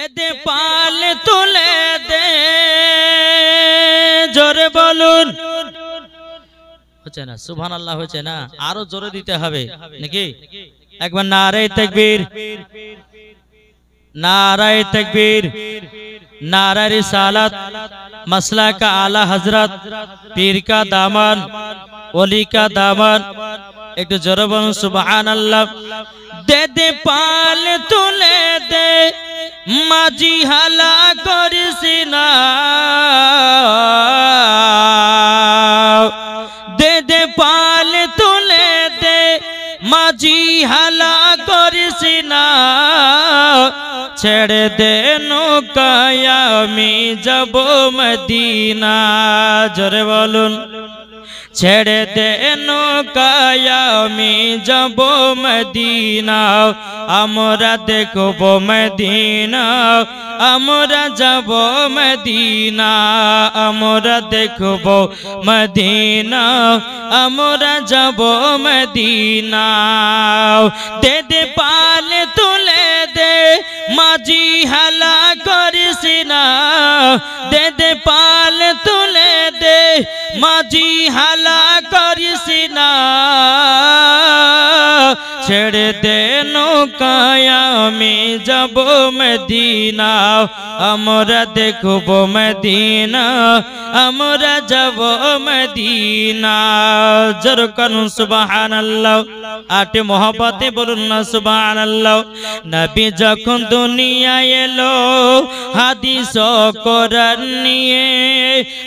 দে দে পাল তুলে দে, জোরে বলুন। হচ্ছে না? সুবহানাল্লাহ হচ্ছে না? আরো জোরে দিতে হবে নাকি? একবার নারে তাকবীর, नाराए तकबीर, नारा रिसालत, मसला का आला हजरत, पीर का दामन, ओली का दामन। एक तो जोर बोलूं सुभान अल्लाह। दे दे पाल तुले दे, माजी हाला करिस ना। दे दे पाल तुले दे, माजी हाला करिस ना। ছেড়ে দে নৌকায় আমি যাব মদিনা, জোরে বলুন। ছেড়ে দে নৌকায় আমি যাব মদিনা, আমরা দেখব মদিনা, আমরা যাব মদিনা, আমরা দেখব মদিনা, আমরা যাব মদিনা। দে দে পাল তুলে দে, মাঝি হালা করিস না। দে দে পাল তুলে দে, মাঝি হালা করিস না। ছেড়ে দে নৌকায় আমি যাব মদিনা, আমরা দেখব মদিনা, আমরা যাব মদিনা। জোরে করুন সুবহানাল্লাহ। আটে মোহব্বতে বলুন না সুবহানাল্লাহ। নবী যখন দুনিয়ায় এলো হাদিস ও কোরআন নিয়ে,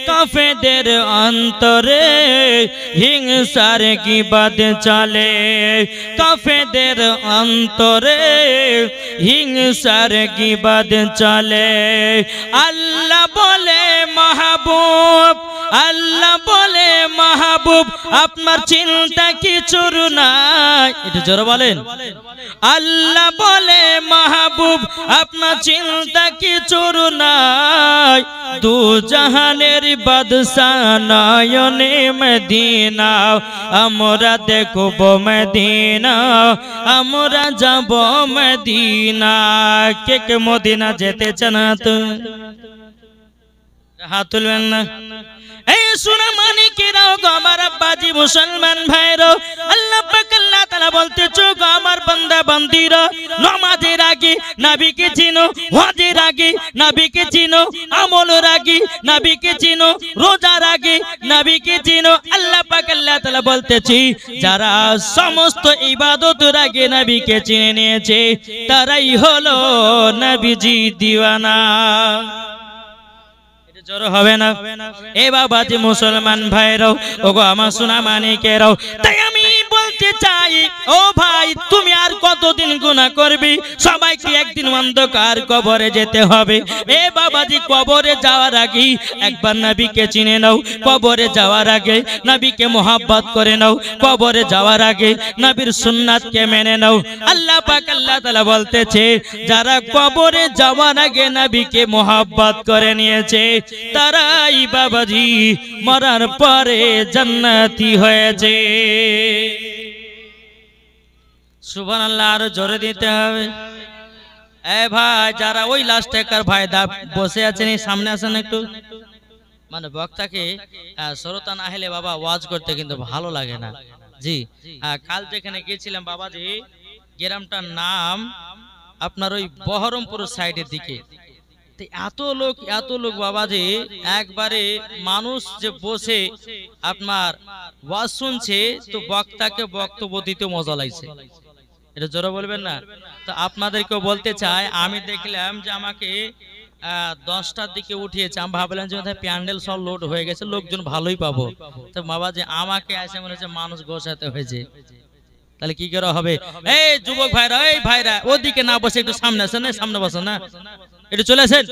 কাফেরদের অন্তরে হিংসার গীবত চলে, কাফেরদের অন্তরে হিংসার গীবত চলে। আল্লাহ বলে মাহবুব, আল্লাহ বলে মাহবুব আপনার চিন্তা কিছুর নাই। এটা জোরে বলেন। আল্লাহ বলে মাহবুব আপনার চিন্তা কিছুর নাই। দু জাহানের বাদশাহ নয়নে মদিনা, আমরা দেখব মদিনা, আমরা যাব মদিনা। কে কে মদিনা যেতে চান? হাত তুলবেন না। এই সোনা মানিকেরাও গো আমার আব্বাজি মুসলমান ভাইরা, আল্লাহ পাক আল্লাহ তাআলা বলতেছে গো আমার বান্দা বান্দীরা, নামাজের আগে নবীকে চিনো, হজের আগে নবীকে চিনো, আমলের আগে নবীকে চিনো, রোজার আগে নবীকে চিনো। আল্লাহ পাক আল্লাহ তাআলা বলতেছে যারা সমস্ত ইবাদতের আগে নবীকে চিনে নিয়েছে তারাই হলো নবীজি দিওয়ানা। জোর হবে না? এ বাবাজি মুসলমান ভাইরাও ওগো আমার সোনা মানিকেরাও, তাই আমি বলতে চাই ও ভাই তুমি আর কতদিন গুনাহ করবি? সবাইকে একদিন অন্ধকার কবরে যেতে হবে। এ বাবাজি কবরে যাওয়ার আগে একবার নবীকে চিনে নাও, কবরে যাওয়ার আগে নবীকে মোহাব্বত করে নাও, কবরে যাওয়ার আগে নবীর সুন্নাতকে মেনে নাও। আল্লাহ পাক আল্লাহ তাআলা বলতেছে যারা কবরে যাওয়ার আগে নবীকে মোহাব্বত করে নিয়েছে তারাই বাবাজি মরার পরে জান্নাতি হয়েছে। সুবহানাল্লাহ। আর জোরে দিতে হবে। এ ভাই যারা ওই লাস্ট একার ভাই দা বসে আছেন এই সামনে আসেন একটু। মানে বক্তাকে শ্রোতা না হলে বাবা ওয়াজ করতে কিন্তু ভালো লাগে না। জি কাল যেখানে গিয়েছিলাম বাবাজি, গ্রামটার নাম আপনার ওই বহরমপুর সাইডের দিকে। এত লোক বাবাজি, একবারে মানুষ যে বসে আপনার ওয়াজ শুনছে, তো বক্তাকে বক্তব্য দিতে মজা লাগছে। এটা জোরে বলবেন না? তো আপনাদেরকেও বলতে চাই, আমি দেখলাম যে আমাকে 10টার দিকে উঠিয়েছে। আমি ভাবলাম যে প্যান্ডেল সব লোড হয়ে গেছে, লোকজন ভালোই পাবো। তো বাবাজি আমাকে আসে মনে হচ্ছে মানুষ গোছাতে হয়েছে। তাহলে কি করে হবে? এই যুবক ভাইরা, এই ভাইরা ওদিকে না বসে একটু সামনে আসেন, সামনে বসেন না, একটু চলে আসেন।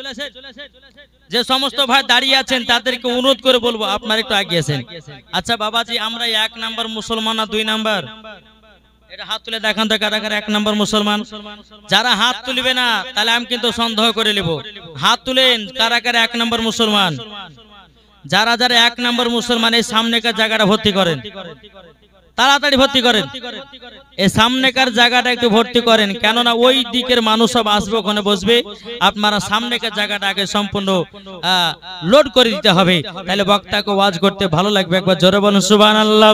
যে সমস্ত ভাই দাঁড়িয়ে আছেন তাদেরকে অনুরোধ করে বলবো আপনারা একটু আগে আসেন। আচ্ছা বাবাজি আমরা 1 নাম্বার মুসলমান না 2 নাম্বার? এটা হাত তুলে দেখান তো কারা কারা 1 নাম্বার মুসলমান। যারা হাত তুলবে না তাহলে আমি কিন্তু সন্দেহ করে নেব। হাত তুলেন কারা কারা 1 নাম্বার মুসলমান। যারা যারা 1 নাম্বার মুসলমান এই সামনেকার জায়গাটা ভর্তি করেন। তাড়াতাড়ি ভর্তি করেন, এই সামনেকার জায়গাটা একটু ভর্তি করেন, কেননা ওই দিকের মানুষ সব আসবে, ওখানে বসবে। আপনারা সামনেকার জায়গাটা আগে সম্পূর্ণ লোড করে দিতে হবে, তাহলে বক্তাকে ওয়াজ করতে ভালো লাগবে। একবার জোরে বলুন সুবহানাল্লাহ।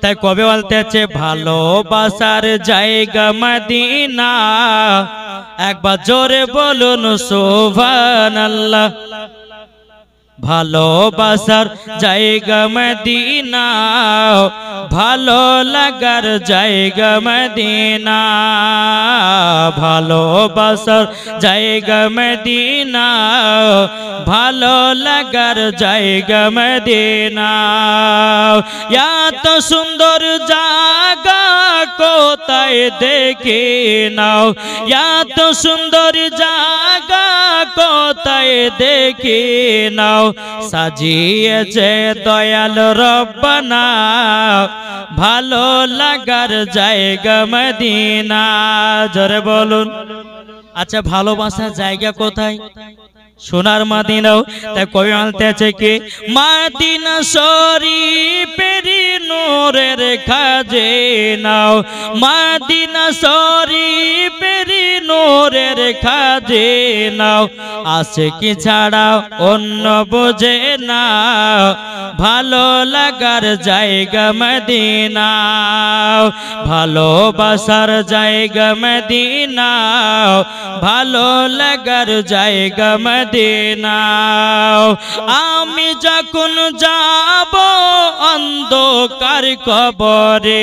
তাই কবে বলতে আছে ভালোবাসার জায়গা মদিনা, একবার জোরে বলুন সুবহানাল্লাহ। ভালোবাসার জায়গা মদিনা, ভালো লাগার জায়গা মদিনা, ভালোবাসার জায়গা মদিনা, ভালো লাগার জায়গা মদিনা। এত সুন্দর জায়গা কোথায় দেখে নাও, এত সুন্দর জায়গা কোথায় দেখে নাও, সাজিয়েছে দয়াল রব্বানা, ভালো লাগার জায়গা মদিনা। জোরে বলুন। আচ্ছা ভালোবাসার জায়গা কোথায়? সোনার মদিনাও। তাই কবি বলতে আছে কি মদিনা শরীফের নূরের খাজিনাও, মদিনা শরীফের নূরের খাজিনাও, আশিকি ছাড়া অন্য বোঝে না, ভালো লাগার জায়গা মদিনা, ভালোবাসার জায়গা মদিনা, ভালো লাগার জায়গা মদিনা। আমি যখন যাব অন্ধকার কবরে,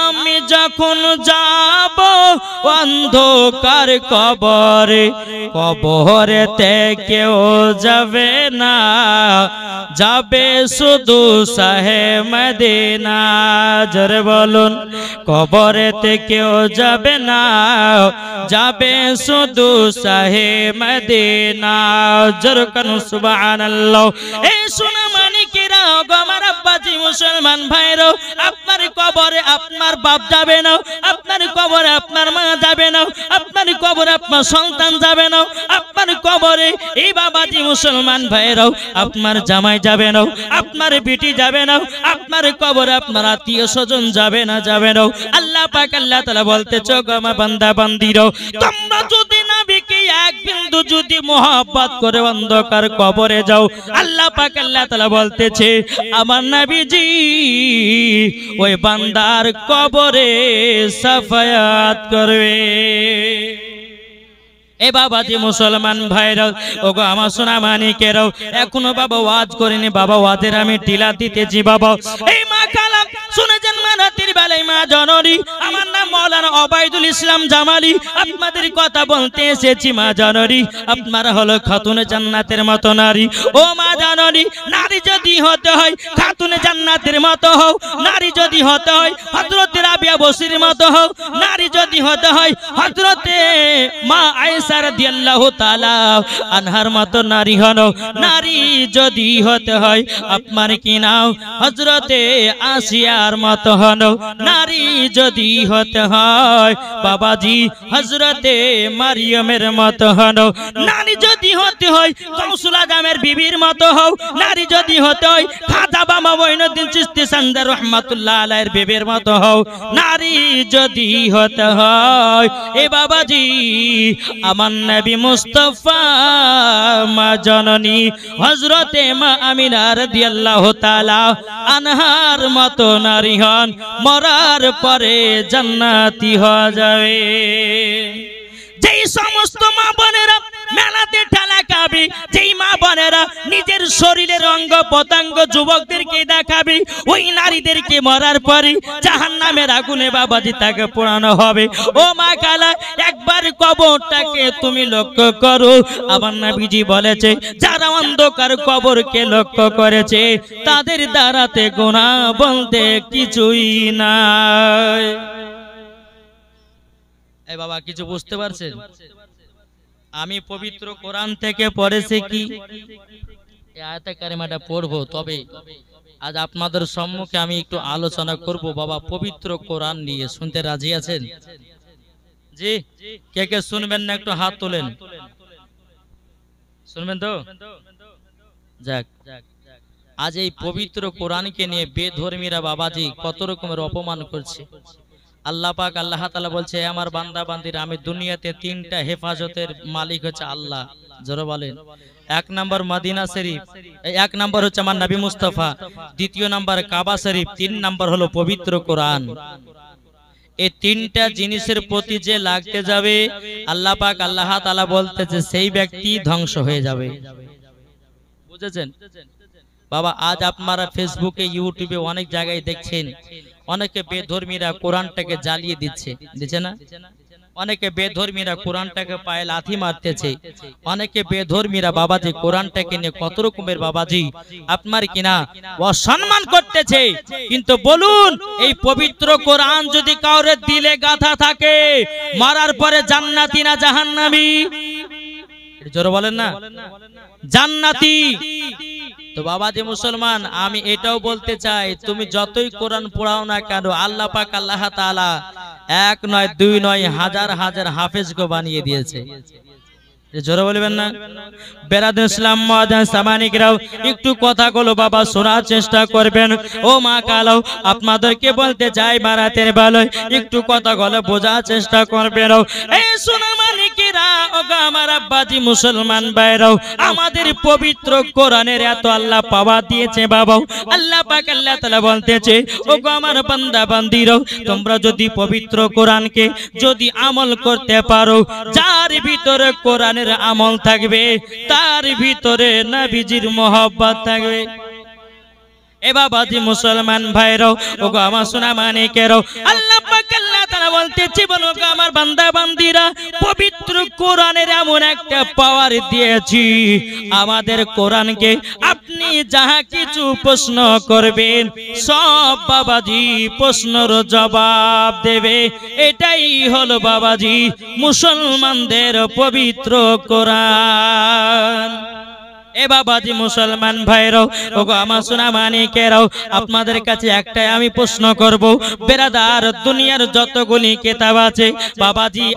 আমি যখন যাব অন্ধকার কবরে, কবরেতে কেউ যাবে না, যাবে শুধু শাহে মদিনা। জোরে বলুন। কবরেতে কেউ যাবে না, যাবে শুধু শাহে মদিনা। জোরে কানু সুবহানাল্লাহ। এই সোনা মানিকেরা গো আমার আব্বাজি মুসলমান ভাইরা, আপনার কবরে আপনার বাপ যাবে না, আপনার কবরে আপনার মা যাবে না, আপনার কবরে আপনার সন্তান যাবে না, আপনার কবরে এই বাবাজি মুসলমান ভাইরাও আপনার জামাই যাবে না, আপনার বেটি যাবে না, আপনার কবরে আপনার আত্মীয় স্বজন যাবে না, যাবে না। আল্লাহ পাক আল্লাহ তাআলা বলতেছে গো আমার বান্দা বান্দিরা, তোমরা যদি নবীকে এক বিন্দু যদি মহব্বত করে অন্ধকার কবরে যাও, আল্লাহ পাক আল্লাহ তাআলা বলতেছে আমার নবীজি ওই বান্দার কবরে সাফায়াত করবে। এ বাবাজি মুসলমান ভাইরা ওগো আমার সোনা মানিকেরাও, এখনো বাবা ওয়াজ করিনি, বাবা ওয়াজের আমি টিলা দিতেছি বাবা। এই মা খালা শুনে যান, মা রাতের বেলায় মা জননী, আমার নাম মাওলানা ওবায়দুল ইসলাম জামালি, আপনাদের কথা বলতে এসেছি মা জননী। আপনারা হলো খাতুনে জান্নাতের মতো নারী। ও মা জননী, নারী যদি হতে হয় খাতুনে জান্নাতের মতো হও, নারী যদি হতে হয় হযরত রাবিয়া বসরির মতো হও, নারী যদি হতে হয় হযরতে মা আয়েশা রাদিয়াল্লাহু তাআলা আনহার মতো নারী হও, নারী যদি হতে হয় আপনার কি নাও হযরতে আসিয়ার মতো হও, নারী যদি হতে হয় বাবাজি হযরতে মারিয়মের মতো হও, নারী যদি হতে হয় গাউসুল আজমের বিবির মতো হও, নারী যদি হতে হয় খাজা বাবা মঈনুদ্দিন চিশতি সান্দার রাহমাতুল্লাহ আলাইহির বিবির মতো হও, নারী যদি হতে হয় এ বাবাজি আমার নবী মুস্তাফা মা জননী হযরতে মা আমিনা রাদিয়াল্লাহু তাআলা আনহার মতো নারী হন, মরার পরে জান্নাতি হয়ে যাবে। যেই সমস্ত মা বোনেরা মেলাতে ঠেলা খাবে, যেই মা বোনেরা নিজের শরীরের অঙ্গ প্রত্যঙ্গ যুবকদেরকে দেখাবে, ওই নারীদেরকে মরার পরে জাহান্নামের আগুনে বাবাজি তাকে পোড়ানো হবে। ও মা খালা, একবার কবরটাকে তুমি লক্ষ্য করো। আমার নবীজি বলেছে যারা অন্ধকার কবরকে লক্ষ্য করেছে তাদের দ্বারাতে গুনাহ বলতে কিছুই নাই। এই বাবা কিছু বুঝতে পারছেন? আমি পবিত্র কোরআন থেকে পড়েছি কি এই আয়াতে কারিমাটা পড়বো, তবে আজ আপনাদের সম্মুখে আমি একটু আলোচনা করব বাবা পবিত্র কোরআন নিয়ে। শুনতে রাজি আছেন? জি, কে কে শুনবেন না একটু হাত তোলেন। শুনবেন তো? যাক, আজ এই পবিত্র কোরআনকে নিয়ে বেধর্মীরা বাবাজি কত রকমের অপমান করছে। আল্লাহ পাক আল্লাহ তাআলা বলছে, আমার বান্দা বান্দিরা, আমি দুনিয়াতে তিনটা হেফাজতের মালিক হচ্ছে আল্লাহ। জোরে বলেন। এক নম্বর মদিনা শরীফ, এক নম্বর হচ্ছে আমার নবী মুস্তাফা, দ্বিতীয় নম্বর কাবা শরীফ, তিন নম্বর হলো পবিত্র কোরআন। এই তিনটা জিনিসের প্রতি যে লাগতে যাবে, আল্লাহ পাক আল্লাহ তাআলা বলতেছে সেই ব্যক্তি ধ্বংস হয়ে যাবে। বুঝেছেন বাবা? আজ আপনারা ফেসবুকে ইউটিউবে অনেক জায়গায় দেখছেন অনেকে বেধর্মীরা কোরআনটাকে জ্বালিয়ে দিচ্ছে না? অনেকে বেধর্মীরা কোরআনটাকে পায়ে লাথি মারতেছে, অনেকে বেধর্মীরা বাবাজি কোরআনটাকে নিয়ে কত রকমের বাবাজি আপনার কিনা অসম্মান করতেছে। কিন্তু বলুন, এই পবিত্র কোরআন যদি কাউরে দিলে গাথা থাকে, মারার পরে জান্নাতি না জাহান্নামী? জোরে বলেন না, জান্নাতি। তো বাবাজি মুসলমান, আমি এটাও বলতে চাই, তুমি যতই কোরআন পড়াও না কেন, আল্লাহ পাক আল্লাহ তাআলা এক নয় দুই নয় হাজার হাজার হাফেজকে বানিয়ে দিয়েছে। জোরে বলবেন না? বেরাদুল ইসলাম মুআজ্জাজ সামানিকরাও একটু কথাগুলো বাবা শোনার চেষ্টা করবেন। ও মা কালো, আপনাদেরকে বলতে চাই মারাতের বেলায় একটু কথাগুলো বোঝার চেষ্টা করবেন। এই সোনা মানিকেরা, ওগো আমার আব্বাজি মুসলমান ভাইরাও, আমাদের পবিত্র কোরআনের এত আল্লাহ পাওয়া দিয়েছে বাবা। আল্লাহ পাক আল্লাহ তাআলা বলতেছে, ওগো আমার বান্দা বান্দিরাও, তোমরা যদি পবিত্র কোরআনকে যদি আমল করতে পারো, যার ভিতরে কোরআনের আমল থাকবে, তার ভিতরে নবীজির মোহব্বত থাকবে। এ বাবাজি মুসলমান ভাইরাও, ওগো আমার সোনা মানিকেরাও, আল্লাহ পাক আল্লাহ তাআলা বলতেছে, বলো গো আমার বান্দা বান্দিরা, পবিত্র কোরআনের এমন একটা পাওয়ার দিয়েছি, আমাদের কোরআনকে আপনি যাহা কিছু প্রশ্ন করবেন সব বাবাজি প্রশ্নের জবাব দেবে। এটাই হলো বাবাজি মুসলমানদের পবিত্র কোরআন। এ বাবাজি মুসলমান ভাইরাও, ওগো আমার সোনা মানিকেরাও, আপনাদের কাছে একটাই আমি প্রশ্ন করব, বেরাদার, দুনিয়ার যতগুলি কিতাব আছে বাবাজি,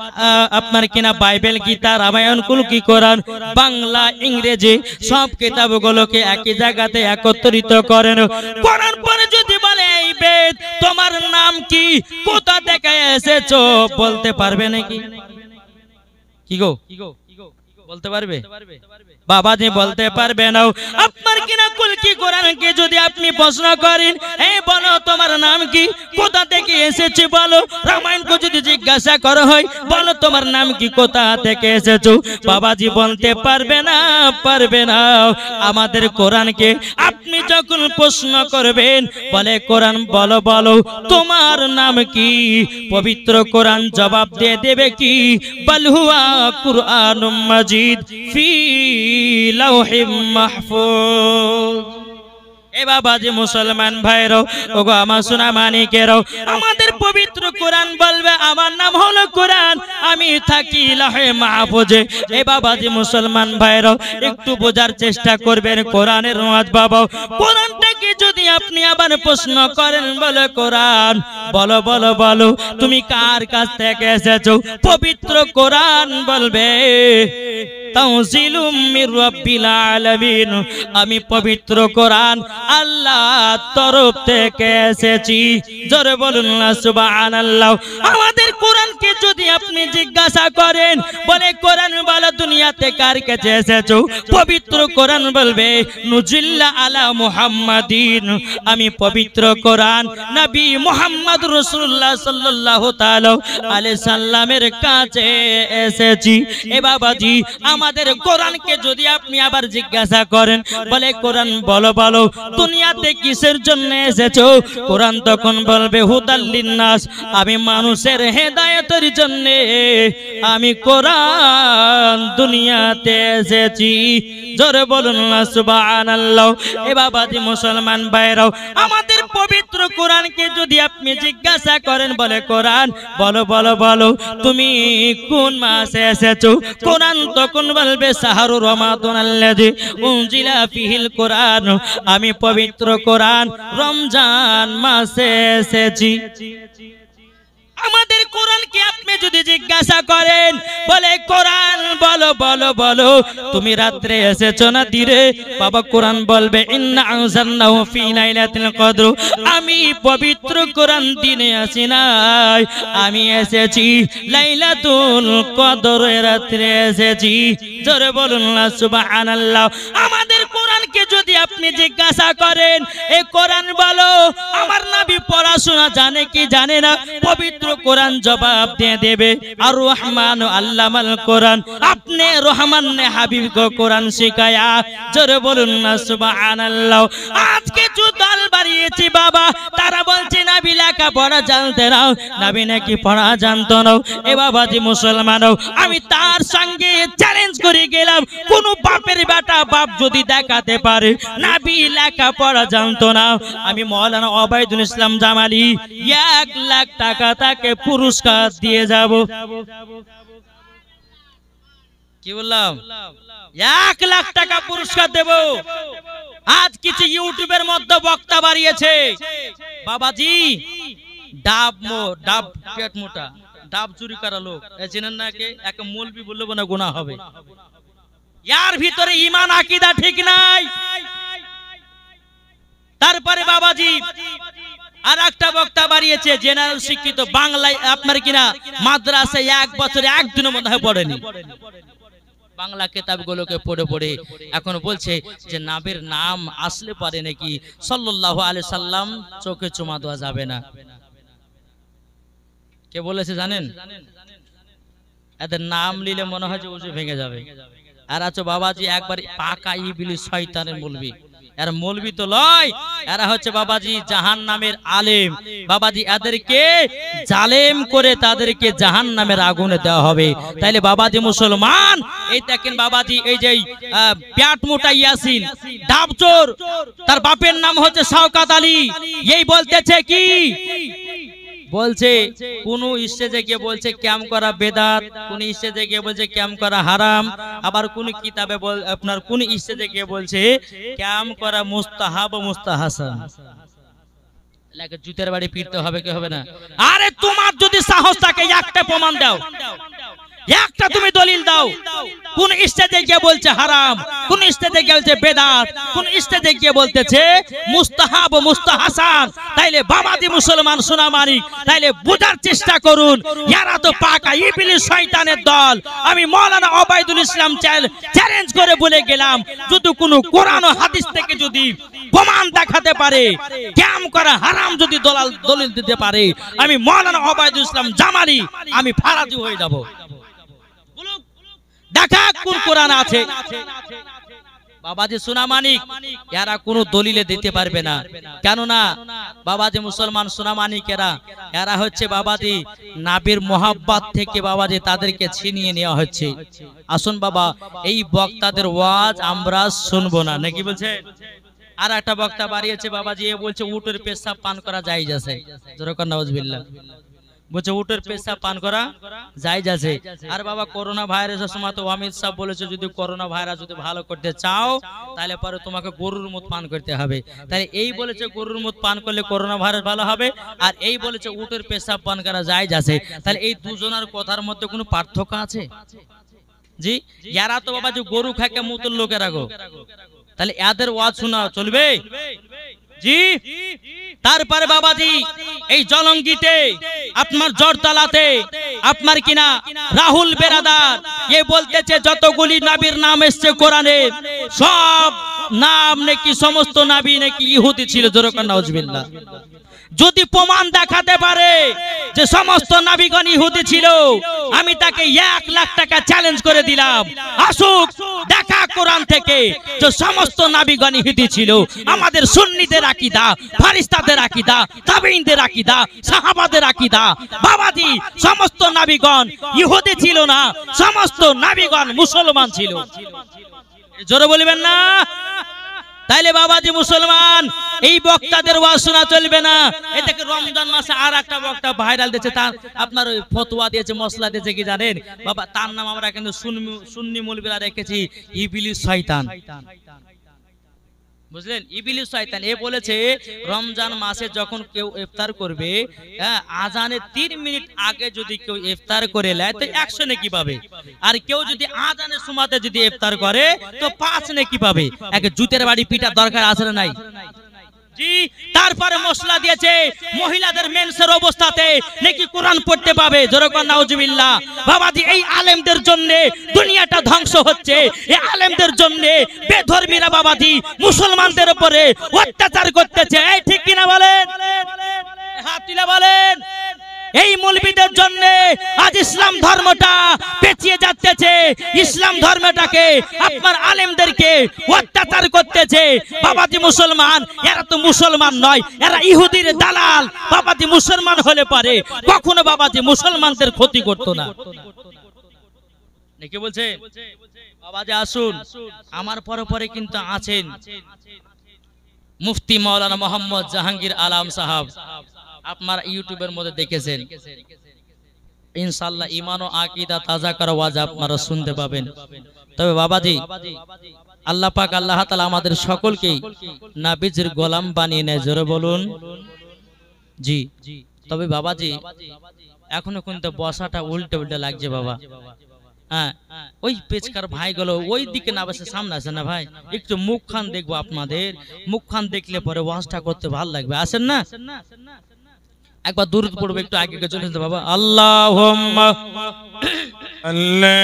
আপনার কিনা বাইবেল, গীতা, রামায়ণ, কুলকি, কোরআন, বাংলা, ইংরেজি সব কিতাবগুলোকে একই জায়গাতে একত্রিত করেন। কোরআন পরে যদি বলে, এই বেদ তোমার নাম কি, কোথা থেকে এসেছো, বলতে পারবে নাকি? কি গো বলতে পারবে? বাবাজি বলতে পারবে না। আপনার কিনা কুলকি কোরআনকে যদি আপনি প্রশ্ন করেন, এই বলো তোমার নাম কি, কোথা থেকে এসেছে বলো, রামায়ণকে যদি জিজ্ঞাসা করা হয়, বলো তোমার নাম কি, কোথা থেকে এসেছো, বাবাজি বলতে পারবে না, পারবে না। আমাদের কোরআনকে আপনি যখন প্রশ্ন করবেন, বলে কোরআন বলো বলো তোমার নাম কি, পবিত্র কোরআন জবাব দিয়ে দেবে কি, বল হুয়া কুরআনুম মাজিদ ফি লাউহিম মাহফুজ। এ বাবাজি মুসলমান ভাইরাও, ওগো আমার সোনা মানিকেরাও, আমাদের পবিত্র কোরআন বলবে আমার নাম হলো কোরআন, আমি থাকি লাহে মাহফুজে। এ বাবাজি মুসলমান ভাইরাও, একটু বোঝার চেষ্টা করবেন কোরআনের ওয়াজ বাবা। কোরআনটাকে যদি আপনি আবার প্রশ্ন করেন, বলে কোরআন বলো বলো বলো তুমি কার কাছ থেকে এসেছো, পবিত্র কোরআন বলবে তানজিলুম মির রাব্বিল আলামিন, আমি পবিত্র কোরআন আল্লাহর তরফ থেকে এসেছি। জোরে বলুন না সুবহানাল্লাহ। আমাদের কোরআনকে যদি আপনি জিজ্ঞাসা করেন, বলে কোরআন বলো দুনিয়াতে কার কাছে এসেছো, পবিত্র কোরআন বলবে নুজিল্লা আলা মুহাম্মাদিন, আমি পবিত্র কোরআন নবী মুহাম্মদ রাসূলুল্লাহ সাল্লাল্লাহু তাআলা আলাইহি সাল্লামের কাছে এসেছি। এ বাবাজি, আমাদের কোরআনকে যদি আপনি আবার জিজ্ঞাসা করেন, বলে কোরআন বলো বলো দুনিয়াতে কিসের জন্য এসেছো, কোরআন তখন বলবে হুদাল লিন্নাস, আমি মানুষের হেদায়েতের জন্য আমি কোরআন দুনিয়াতে এসেছি। জোরে বলুন না সুবহানাল্লাহ। এ বাবাজি মুসলমান ভাইরাও, আমাদের পবিত্র কোরআনকে যদি আপনি জিজ্ঞাসা করেন, বলে কোরআন বলো বলো বলো তুমি কোন মাসে এসেছো, কোরআন তখন বলবে শাহরু রমাদান আল্লাযী উনজিলা ফিহিল কোরআন, আমি পবিত্র কোরআন রমজান মাসে এসেছি। আমাদের কোরআনকে আপনি যদি জিজ্ঞাসা করেন, বলে কোরআন বলো বলো বলো, তুমি রাত্রে এসেছো না দিনে? বাবা কোরআন বলবে ইন্না আনজালনাহু ফি লাইলাতুল কদর, আমি পবিত্র কোরআন দিনে আসি নাই, আমি এসেছি লাইলাতুল কদরের রাত্রে এসেছি। জোরে বলুন না সুবহানাল্লাহ। আমাদের কোরআনকে যদি আপনি জিজ্ঞাসা করেন, এই কোরআন বলো আমার নবী পড়াশোনা জানে কি জানে না, পবিত্র কোরআন জবাব দিয়ে দেবে আর রহমান আল্লামাল কোরআন, আপনি রহমান নে হাবিব কো কোরআন শিখায়া। জোরে বলুন না সুবহানাল্লাহ। আজকে দল বাড়িয়েছি বাবা, তারা বলছে নবী লেখা পড়া জানতে না, নবী নাকি পড়া জানতো না। এ বাবাজি মুসলমানও, আমি তার সঙ্গে চ্যালেঞ্জ করে গেলাম, কোন বাপের বেটা বাপ যদি দেখাতে পারে নবী লেখা পড়া জানতো না, আমি মাওলানা ওবায়দুল ইসলাম জামালি 1 লাখ টাকা তাকে পুরস্কার দিয়ে যাব। কি বললাম? 1 লাখ টাকা পুরস্কার দেব। আজ কিছু ইউটিউবের মধ্যে বক্তা বাড়িয়েছে, বাবাজি ডাব পেট মোটা, ডাব চুরি করা লোক, চিনেন না কে? এক মৌলবি বলবো না, গুনাহ হবে। ইয়ার ভিতরে ঈমান আকীদা ঠিক নাই। তারপরে বাবাজি আর একটা বক্তা বাড়িয়েছে, জেনারেল শিক্ষিত, বাংলায় আপনার কিনা মাদ্রাসায় 1 বছরে 1 দিনও মনে হয় পড়েনি, বাংলা কিতাবগুলোকে পড়ে পড়ে এখন বলছে যে নবীর নাম আসলে পারে নাকি সাল্লাল্লাহু আলাইহি সাল্লাম চোখে চুমা দেওয়া যাবে না। কে বলেছে জানেন? এদের নাম নিলে মনে হয় যে উজু ভেঙে যাবে। আর আছো বাবাজি একবার পাকা ইবলিস শয়তানের মৌলবি, এরা মৌলবি তো লয়, এরা হচ্ছে বাবাজি জাহান্নামের আলেম। বাবাজি এদেরকে জালেম করে তাদেরকে জাহান্নামের আগুনে দেওয়া হবে। তাইলে বাবাজি মুসলমান, এই দেখেন বাবাজি, এই যে পেট মোটা ইয়াসিন ডাবচোর, তার বাপের নাম হচ্ছে শওকত আলী, এই বলতেছে কি বলছে, কোন স্টেজে গিয়ে বলছে ক্যাম করা বেদাত, কোন স্টেজে গিয়ে বলছে ক্যাম করা হারাম, আবার কোন কিতাবে আপনার কোন স্টেজে গিয়ে বলছে ক্যাম করা মুস্তাহাব ও মুস্তাহাসান। লাগে জুতের বাড়ি পিটতে হবে কি হবে না? আরে তোমার যদি সাহস থাকে একটা প্রমাণ দাও, একটা তুমি দলিল দাও। কোন স্টেজে গিয়ে বলছে হারাম, কোন স্টেজে গিয়ে বলছে বেদাত, কোন স্টেজে গিয়ে বলতেছে মুস্তাহাব ও মুস্তাহাসান। তাইলে বাবাজি মুসলমান সোনা মানিক, তাইলে বোঝার চেষ্টা করুন, এরা তো পাকা ইবলিস শয়তানের দল। আমি মাওলানা ওবায়দুল ইসলাম চ্যালেঞ্জ করে বলে গেলাম, যদি কোনো কোরআন ও হাদিস থেকে যদি প্রমাণ দেখাতে পারে, ক্যাম করা হারাম যদি দলিল দিতে পারে, আমি মাওলানা ওবায়দুল ইসলাম জামালি আমি ফারাজি হয়ে যাব। দেখা কোন কোরআন আছে। বাবাজি সোনা মানিক, এরা কোনো দলিলে দিতে পারবে না, কেননা বাবাজি মুসলমান সোনা মানিকেরা, এরা হচ্ছে বাবাজি নবীর মোহাব্বত থেকে বাবাজি তাদেরকে ছিনিয়ে নেওয়া হচ্ছে। আসুন বাবা, এই বক্তাদের ওয়াজ আমরা শুনবো না, নাকি বলছে? আর একটা বক্তা বাড়িয়েছে বাবাজি, এ বলছে উটের পেশাব পান করা জায়েজ আছে। যেরকম নাউজুবিল্লাহ বলছে উটের পেশাব পান করা জায়েজ আছে। আর বাবা করোনা ভাইরাসের সময় তো অমিত শাহ বলেছে, যদি করোনা ভাইরাস যদি ভালো করতে চাও তাহলে পরে তোমাকে গরুর মুত পান করতে হবে। তাহলে এই বলেছে গরুর মুত পান করলে করোনা ভাইরাস ভালো হবে, আর এই বলেছে উটের পেশাব পান করা জায়েজ আছে। তাহলে এই দুজনের কথার মধ্যে কোনো পার্থক্য আছে? জি, এরা তো বাবা যে গরু খাকে মুতুর লোকেরা গো, তাহলে এদের ওয়াজ শোনা চলবে? জি। তারপরে বাবাজি এই জলঙ্গিতে আপনার জড়তলাতে আপনার কিনা রাহুল বেরাদার এ বলতেছে যতগুলি নবীর নাম এসেছে কোরআনে সব নাম নাকি সমস্ত নবী নাকি ইহুদি ছিল। যেরকম নাউজুবিল্লাহ, যদি প্রমাণ দেখাতে পারে যে সমস্ত নবীগণ ইহুদি ছিল, আমি তাকে 1 লাখ টাকা চ্যালেঞ্জ করে দিলাম, আসুক দেখা কোরআন থেকে যে সমস্ত নবীগণ ইহুদি ছিল। আমাদের সুন্নিদের আকীদা, ফেরেশতাদের আকীদা, তাবেঈনদের আকীদা, সাহাবাদের আকীদা, বাবাজি সমস্ত নবীগণ ইহুদি ছিল না, সমস্ত নবীগণ মুসলমান ছিল। জোরে বলবেন না? তাইলে বাবাজি মুসলমান এই বক্তাদের ওয়াজ শোনা চলবে না। এটাকে রমজান মাসে আর একটা বক্তা ভাইরাল দিয়েছে, তার আপনার ওই ফতোয়া দিয়েছে, মশলা দিয়েছে কি জানেন বাবা? তার নাম আমরা কিন্তু সুন্নি মৌলবীরা রেখেছি ইবলিস শয়তান। বুঝলেন, ইবলিস শয়তান এ বলেছে রমজান মাসে যখন কেউ ইফতার করবে, আজানের 3 মিনিট আগে যদি কেউ ইফতার করে নেয় তো 100 নেকি পাবে, আর কেউ যদি আজানের সময়তে যদি ইফতার করে তো 5 নেকি পাবে। একে জুতের বাড়ি পিটার দরকার আছে না নাই? জি। তারপরে মশলা দিয়েছে মহিলাদের মেন্সের অবস্থাতে নাকি কোরআন পড়তে পাবে। জোরে কোন নাউজুবিল্লাহ। বাবাজি এই আলেমদের জন্য দুনিয়াটা ধ্বংস হচ্ছে, এই আলেমদের জন্য বেধর্মীরা বাবাজি মুসলমানদের উপরে অত্যাচার করতেছে। এই ঠিক কিনা বলেন? হাত তুলে বলেন। এই মৌলবীদের জন্য আজ ইসলাম ধর্মটা পেছিয়ে যাচ্ছে, ইসলাম ধর্মটাকে আপনার আলেমদেরকে অত্যাচার করতেছে। বাবাজি মুসলমান, এরা তো মুসলমান নয়, এরা ইহুদির দালাল। বাবাজি মুসলমান হলে পারে কখনো বাবাজি মুসলমানদের ক্ষতি করতো না। নাকি বলছে? বাবাজি আসুন, আমার পরে কিন্তু আছেন মুফতি মাওলানা মোহাম্মদ জাহাঙ্গীর আলম সাহাব। আপনারা ইউটিউবের মধ্যে দেখেছেন, ইনশাআল্লাহ ঈমান ও আকীদা তাজা করা ওয়াজ আপনারা শুনতে পাবেন। তবে বাবাজি আল্লাহ পাক আল্লাহ তাআলা আমাদের সকলকেই নবীজির গোলাম বানিয়ে নেয়। জোরে বলুন জি। তবে বাবাজি এখনো কিন্তু বসাটা উল্টে উল্টে লাগছে বাবা। হ্যাঁ, ওই পেচকার ভাইগুলো ওই দিকে না বসে সামনে আসে না ভাই, একটু মুখখান দেখবো আপনাদের। মুখখান দেখলে পরে ওয়াজটা করতে ভালো লাগবে। আসেন না, একবার দূরত পড়বে, একটু আগে চলে যেতে বাবা। আল্লাহুম্মা সাল্লি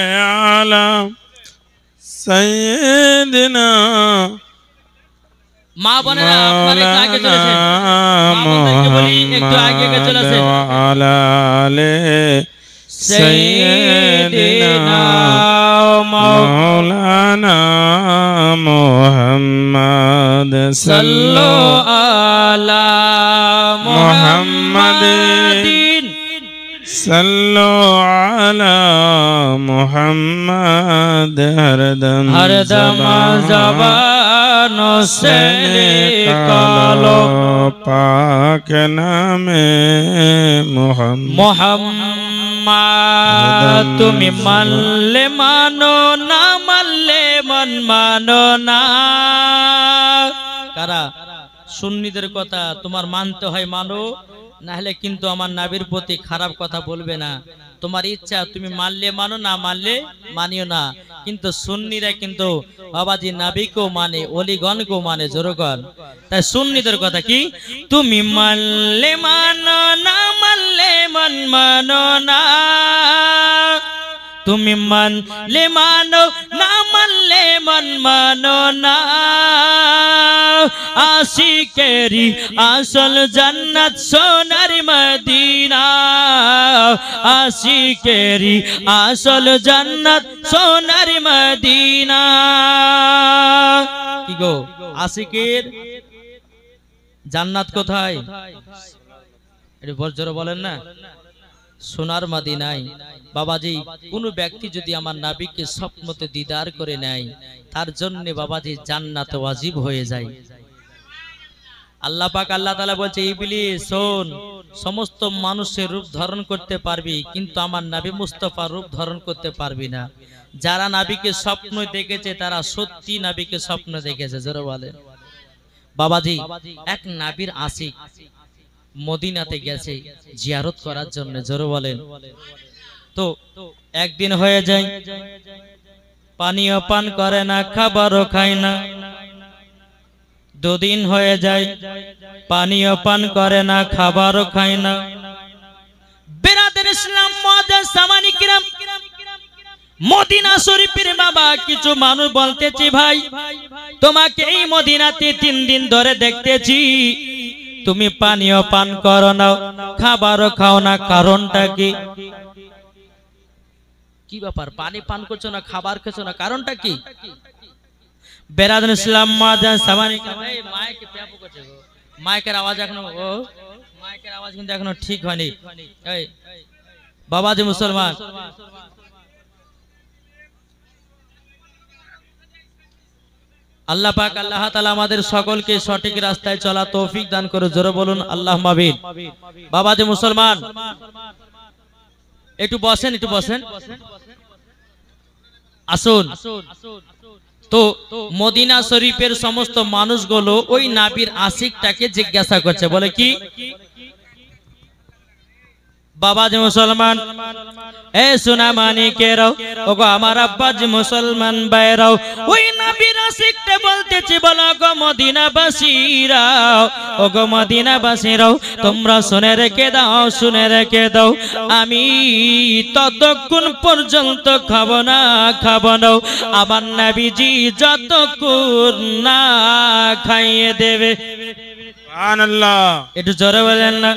আলা সাইয়্যিদিনা। মা বোনেরা আপনারা একটু আগে চলেছেন, আমাদেরকে বলি একটু আগে চলেছেন। আলা আলে সাইয়্যিদিনা মাওলানা মুহাম্মদ সাল্লাল্লাহু আলা মুহাম্মাদিন সাল্লু আলা মুহাম্মদ। হরদম জবান সে নিকালো পাক নামে মুহাম্মদ। তুমি মানলে মানো, না মানলে মন মানো না। কারা? সুন্নিদের কথা তোমার মানতে হয় মানো, না হলে কিন্তু আমার নবীর প্রতি খারাপ কথা বলবে না। তোমার ইচ্ছা, তুমি মানলে মানো, না মানলে মানিও না। কিন্তু সুন্নিরা কিন্তু বাবাজি নবীকেও মানে, ওলিগণকেও মানে। জোরগণ তাই সুন্নিদের কথা কি? তুমি মানলে মানো, না মানলে মন মানো না। তুমি মানলে মানো, না মানলে মন মানো না। আশিকেরি আসল জান্নাত সোনার মদিনা। আশিকেরি আসল জান্নাত সোনার মদিনা। কি গো, আশিকের জান্নাত কোথায়? এটা বজ্র বলেন না, সোনার মদিনায়। বাবাজি কোন ব্যক্তি যদি আমার নবীকে স্বপ্নতে দিদার করে নেয়, তার জন্য বাবাজি জান্নাত ওয়াজিব হয়ে যায়। আল্লাহ পাক আল্লাহ তাআলা বলছে, ইবলিস শোন, সমস্ত মানুষের রূপ ধারণ করতে পারবি, কিন্তু আমার নবী মুস্তাফার রূপ ধারণ করতে পারবি না। যারা নবীকে স্বপ্ন দেখেছে তারা সত্যি নবীকে স্বপ্ন দেখেছে। জোরে বলেন। বাবাজি এক নবীর আশিক মদিনাতে গেছে জিয়ারত করার জন্য। জোরে বলেন। তো একদিন হয়ে যায়, পানিও পান করে না, খাবারও খায় না। দুদিন হয়ে যায়, পানিও পান করে না, খাবারও খায় না। বেরাদের ইসলাম মুআজ্জাজ সামানি কিরাম, মদিনা শরীফের বাবা কিছু মানুষ বলতেছি, ভাই তোমাকে এই মদিনাতে 3 দিন ধরে দেখতেছি, তুমি পানিও পান করো না, খাবারও খাও না, কারণটা কি? কি ব্যাপার, পানি পান করছো না, খাবার খেছো না, কারণটা কি? বেরাদুল ইসলাম মুআজ্জাজ সামানি, এই মাইকে প্যাপো করছে গো, মাইকের আওয়াজ এখনো, ও মাইকের আওয়াজ কিন্তু এখনো ঠিক হয়নি। এই বাবাজি মুসলমান, আল্লাহ পাক আল্লাহ তাআলা আমাদের সকলকে সঠিক রাস্তায় চলা তৌফিক দান করে। জোরে বলুন আল্লাহুম্মা আমিন। বাবাজি মুসলমান একটু বসেন, একটু বসেন। আসুন। তো মদিনা শরীফের সমস্ত মানুষগুলো ওই নাবির আশিকটাকে জিজ্ঞাসা করছে, বলে কি বাবাজি মুসলমান, এ সোনা মানিকেরাও, ওগো আমার আব্বাজি মুসলমান ভাইরাও, ওই নবীর আশিকটা বলতেছি, বলো গো মদিনাবাসীরাও, ওগো মদিনাবাসীরাও, তোমরা শুনে রেখে দাও, শুনে রেখে দাও, আমি ততক্ষণ পর্যন্ত খাবো না আমার নবীজি যতক্ষণ না খাইয়ে দেবে। সুবহানাল্লাহ, একটু জোরে বলেন না।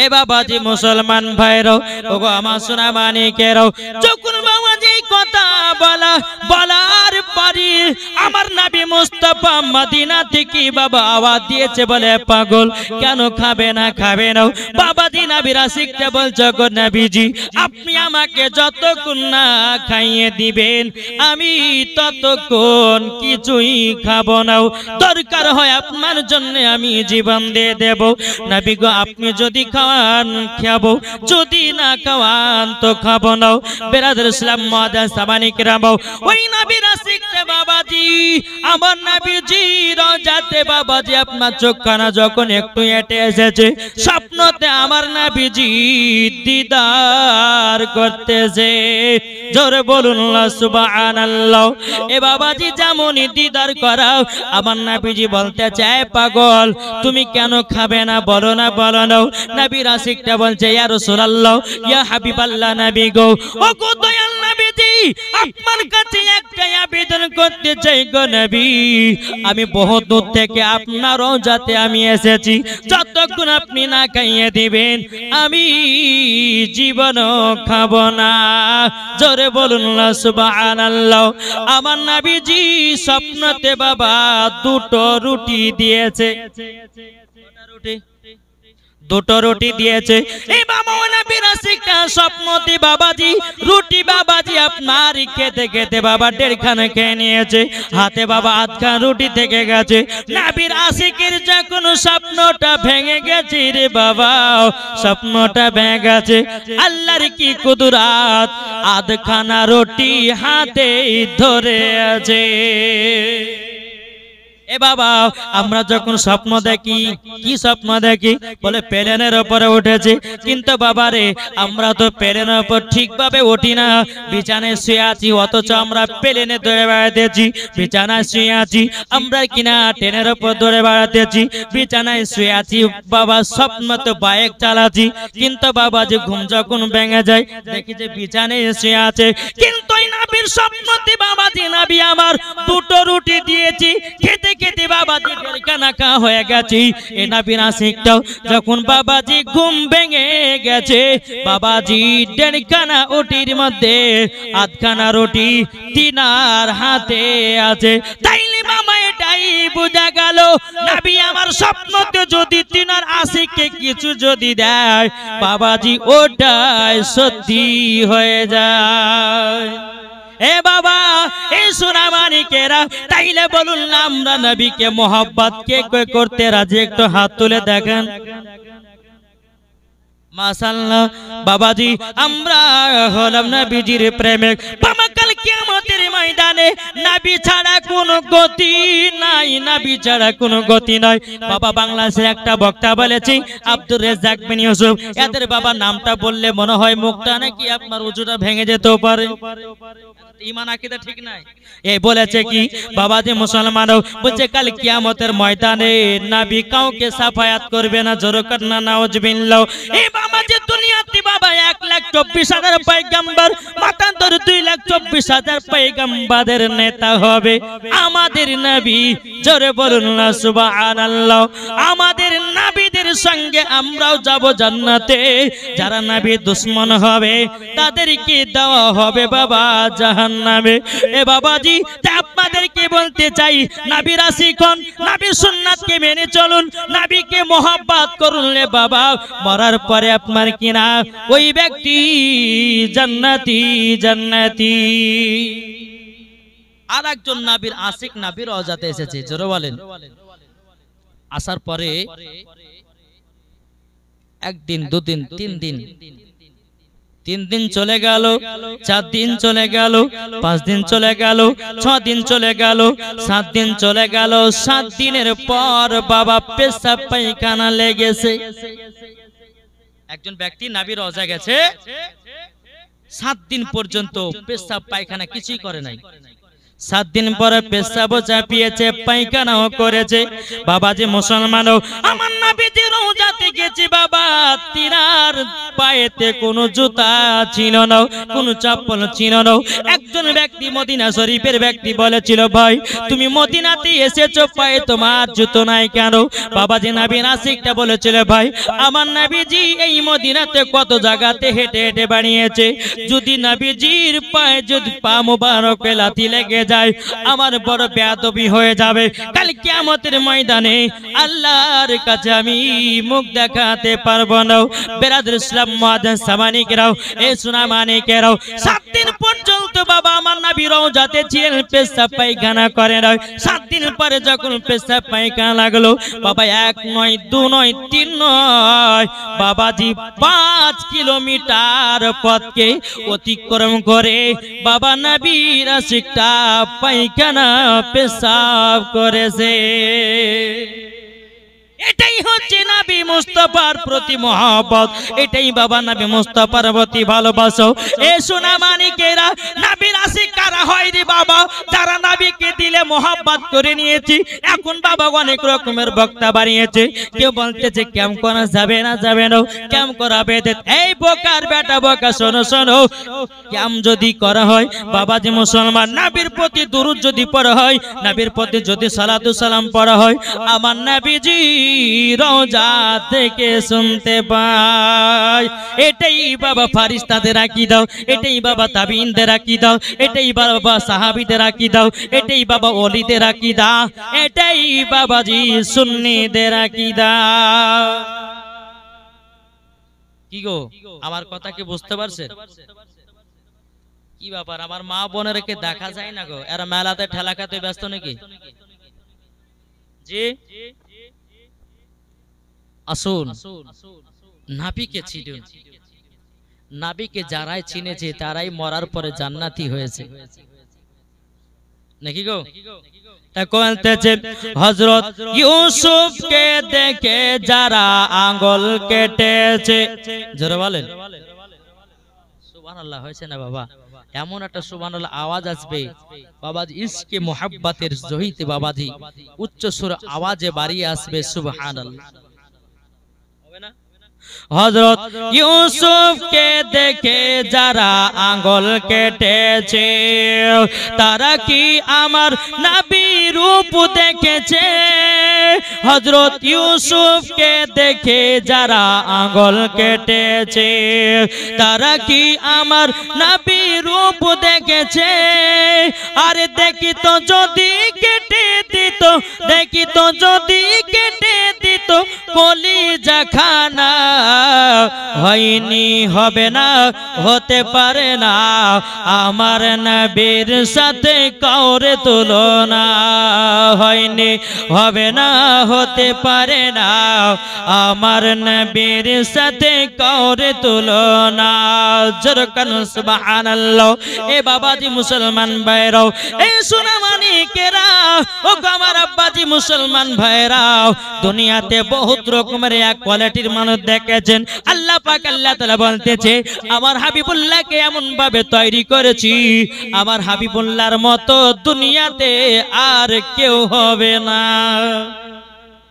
এ বাবাজি মুসলমান ভাইরাও, ওগো আমার সোনা মানিকেরাও, যখন বাবাজি কথা বলার পরে আমার নবী মুস্তাফা মদিনা থেকে বাবা আওয়াজ দিয়েছে, বলে পাগল কেন খাবে না বাবাজি নবীর আশিকটা বলছে, গো নবীজি আপনি আমাকে যতক্ষণ না খাইয়ে দিবেন আমি ততক্ষণ কিছুই খাবো না, দরকার হয় আপনার জন্য আমি জীবন দিয়ে দেব। নবী গো আপনি যদি খাওয়ান খাবো, যদি না খাওয়ান তো খাবো না। বেরাদর ইসলাম মুআজ্জাজ সামানি কিরাম, ওই নবীর আশিকটা বাবাজি আমার নবীজি রওজাতে বাবাজি আপনার চোখখানা যখন একটু হেঁটে এসেছে, স্বপ্নতে আমার নবীজি দিদার করতেছে। জোরে বলুন সুবহানাল্লাহ। এ বাবাজি যেমনই দিদার করাও আমার নবীজি বলতে চায়, পাগল তুমি কেন খাবে না বলো না। নবীর আশিকটা বলছে, ইয়া রাসূলুল্লাহ, ইয়া হাবিবাল্লাহ, নবী গো, ও গো দয়াল নবীজি আপনার কাছে একটা আবেদন করতে চাই গো নবী, আমি বহু দূর থেকে আপনার রওজাতে আমি এসেছি, যতক্ষণ আপনি না খাইয়ে দিবেন আমি জীবনও খাবো না। জোরে বলুন সুবহানাল্লাহ। আমার নবীজি স্বপ্নতে বাবা দুটো রুটি দিয়েছে, দুটো রুটি দিয়েছে। এই বাবা নবীর আশিকটা স্বপ্নতে বাবাজি রুটি বাবাজি আপনার খেতে খেতে বাবা দেড়খানা খেয়ে নিয়েছে, হাতে বাবা আধখান রুটি থেকে গেছে। নবীর আশিকের যখন স্বপ্নটা ভেঙে গেছে রে বাবা, স্বপ্নটা ভেঙে গেছে, আল্লাহর কি কুদরত, আধখানা রুটি হাতে ধরে আছে। এ বাবা আমরা যখন স্বপ্ন দেখি, কি স্বপ্ন দেখি, বলে প্লেনের উপরে উঠেছি, কিন্তু বাবা রে আমরা তো প্লেনের উপর ঠিকভাবে উঠি না, বিছানায় শুয়ে আছি, অথচ আমরা প্লেনে দৌড়ে বেড়াতেছি। বিছানায় শুয়ে আছি আমরা কিনা ট্রেনের উপর দৌড়ে বেড়াতেছি, বিছানায় শুয়ে আছি বাবা, স্বপ্ন তো বাইক চালাচ্ছি, কিন্তু বাবা যে ঘুম যখন ভেঙে যায় দেখি যে বিছানায় শুয়ে আছে। কিন্তু এই নবীর স্বপ্নতে বাবাজি নবী আমার দুটো রুটি দিয়েছি, খেতে খেতে বাবাজি দেড়খানা খাওয়া হয়ে গেছে। এই নবীর আশিকটাও যখন বাবাজি ঘুম ভেঙে গেছে, বাবাজি দেড়খানা রুটির মধ্যে আধখানা রুটি তিনার হাতে আছে। তাইলে বাবা এটাই বোঝা গেল নবী আমার স্বপ্নতে যদি তিনার আশিককে কিছু যদি দেয় বাবাজি ওটাই সত্যি হয়ে যায়। এ বাবা এ সোনা মানিকেরা, তাইলে বলুন না আমরা নবীকে মোহাব্বত কে করতে রাজি, একটু হাত তুলে দেখেন। মাশাআল্লাহ বাবাজি আমরা হলাম নবীজির প্রেমিক। কাল কিয়ামতের ময়দানে নবী ছাড়া কোনো গতি নাই, নবী ছাড়া কোনো গতি নাই। বাবা বাংলাদেশের একটা বক্তা বলেছি আব্দুর রাজ্জাক বিন ইউসুফ, এদের বাবা নামটা বললে মনে হয় মুখটা নাকি আপনার উজুটা ভেঙে যেতে পারে, ঈমান আকীদা ঠিক নাই। এই বলেছে কি বাবাজি মুসলমানও বলছে কাল কিয়ামতের ময়দানে নবী কাউকে সাফায়াত করবে না, জোরে কর না নাউজুবিল্লাহ। এই বাবাজি দুনিয়াতে বাবা 1,24,000 পয়গম্বর, মাতান্তর 2,24,000 পয়গম্বরের নেতা হবে আমাদের নবী। জোরে বলুন না সুবহানাল্লাহ। আমাদের নবীদের সঙ্গে আমরাও যাব জান্নাতে, যারা নবীর দুশমন হবে তাদেরকে দেওয়া হবে বাবা জাহান্নামে। এ বাবাজি আপনাদেরকে বলতে চাই নবীর আশিক হন, নবীর সুন্নাতকে মেনে চলুন, নবীকে মোহাব্বত করুন রে বাবা, মরার পরে আপনার কিনা ওই ব্যক্তি জান্নাতি জান্নাতি। আর একজন নবীর আশিক নবীর রওজাতে এসেছে, জোরে বলেন। আসার পরে একদিন দুদিন তিন দিন 3 দিন চলে গেল, 4 দিন চলে গেল, 5 দিন চলে গেল, 6 দিন চলে গেল, 7 দিন চলে গেল। 7 দিনের পর বাবা পেশাব পায়খানা লেগেছে। একজন ব্যক্তি নাভির রওজা গেছে, 7 দিন পর্যন্ত পেশাব পায়খানা কিছুই করে নাই। 7 দিন পরে পেশাবও চাপিয়েছে, পায়খানাও করেছে। বাবাজি মুসলমানও, আমার নবীজির রওজাতে গেছি বাবা, তিনার পায়েতে কোনো জুতা ছিল না, কোনো চপ্পল ছিল না। একজন ব্যক্তি মদিনা শরীফের ব্যক্তি বলেছিল, ভাই তুমি মদিনাতে এসেছো, পায়ে তোমার জুতো নাই কেন? বাবাজি নবীর আশিকটা বলেছিল, ভাই আমার নবীজি এই মদিনাতে কত জায়গাতে হেঁটে হেঁটে বানিয়েছে, যদি নবীজির পায়ে যদি পা মোবারকে লাথি লেগে যায় আমার বড় বেয়াদবি হয়ে যাবে। কাল কিয়ামতের ময়দানে আল্লাহর কাছে আমি মুখ দেখাতে পারবো না। বেরাদর ইসলাম মুআজ্জাজ সামানিকেরাও, এ সুনামানিকেরাও, 7 দিন পর্যন্ত বাবা আমার নবী রওজাতে ছিলেন, পেশাব পায়খানা করে না। 7 দিন পরে যখন পেশাব পায়খানা লাগলো বাবা, 1 নয় 2 নয় 3 নয় বাবাজি 5 কিলোমিটার পথকে অতিক্রম করে বাবা নবীর আশিকটা পায়খানা পেশাব করেছে। এটাই হচ্ছে নবী মুস্তাফার প্রতি মহব্বত, এটাই বাবা নবী মুস্তাফার প্রতি ভালোবাসা। এ সোনা মানিকেরা, নবীর আশিক কারা হয় রে বাবা? যারা নবীকে দিলে মহব্বত করে নিয়েছি। এখন বাবা অনেক রকমের বক্তা বানিয়েছে, কেউ বলতেছে ক্যাম করা যাবে না, যাবে না, ক্যাম করা বেদত। এই বোকার বেটা বোকা, শোনো শোনো, ক্যাম যদি করা হয় বাবাজি মুসলমান, নবীর প্রতি দুরূদ যদি পড়া হয়, নবীর প্রতি যদি সালাতু সালাম পড়া হয়, আমার নবীজি রওজা থেকে শুনতে পাই। এটাই বাবা ফারিস্তাদের আকীদা, এটাই বাবা তাবিঈনদের আকীদা, এটাই বাবা সাহাবীদের আকীদা, এটাই বাবা ওলিদের আকীদা, এটাই বাবাজি সুন্নিদের আকীদা। কি গো, আমার কথা কি বুঝতে পারছেন? কি ব্যাপার, আমার মা বোনেরকে দেখা যায় না গো? এরা মেলাতে ঠেলা খাতে ব্যস্ত নাকি? জি আসুন, নাবিকে চিনুন। নাবিকে যারাই চিনেছে তারাই মরার পরে জান্নাতি হয়েছে নাকি গো? হযরত ইউসুফকে দেখে যারা আঙ্গুল কেটেছে, জোরে বলেন সুবহানাল্লাহ। হয়েছে না বাবা? এমন একটা সুবহানাল্লাহ আওয়াজ আসবে বাবাজি, ইশকে মুহাব্বতের জহিতে বাবাজি উচ্চ সুর আওয়াজে বাড়িয়ে আসবে সুবহানাল্লাহ। হযরত ইউসুফকে দেখে যারা আঙ্গুল কেটেছে, তারা কি আমার নবীর রূপ দেখেছে? হযরত ইউসুফকে দেখে যারা আঙ্গুল কেটেছে, তারা কি আমার নবীর রূপ দেখেছে? আরে দেখিত যদি কেটে দিত, দেখিত যদি কেটে দিত কলিজা খানা, হয়নি হবে না, হতে পারে না আমার নবীর সাথে কাউরে তুলনা, হয়নি হবে না, হতে পারে না আমার নবীর সাথে কাউরে তুলনা। জোরকান সুবহানাল্লাহ। এ বাবাজি মুসলমান ভাইরাও, এ সোনা মানিকেরা, ও আমার আব্বাজি মুসলমান ভাইরাও, দুনিয়াতে বহুত রকমের এক কোয়ালিটির মানুষ দেখেছেন। আল্লাহ পাক আল্লাহ তাআলা বলতেছে, আমার হাবিবুল্লাহকে এমন ভাবে তৈরি করেছি, আমার হাবিবুল্লাহর মতো দুনিয়াতে আর কেউ হবে না।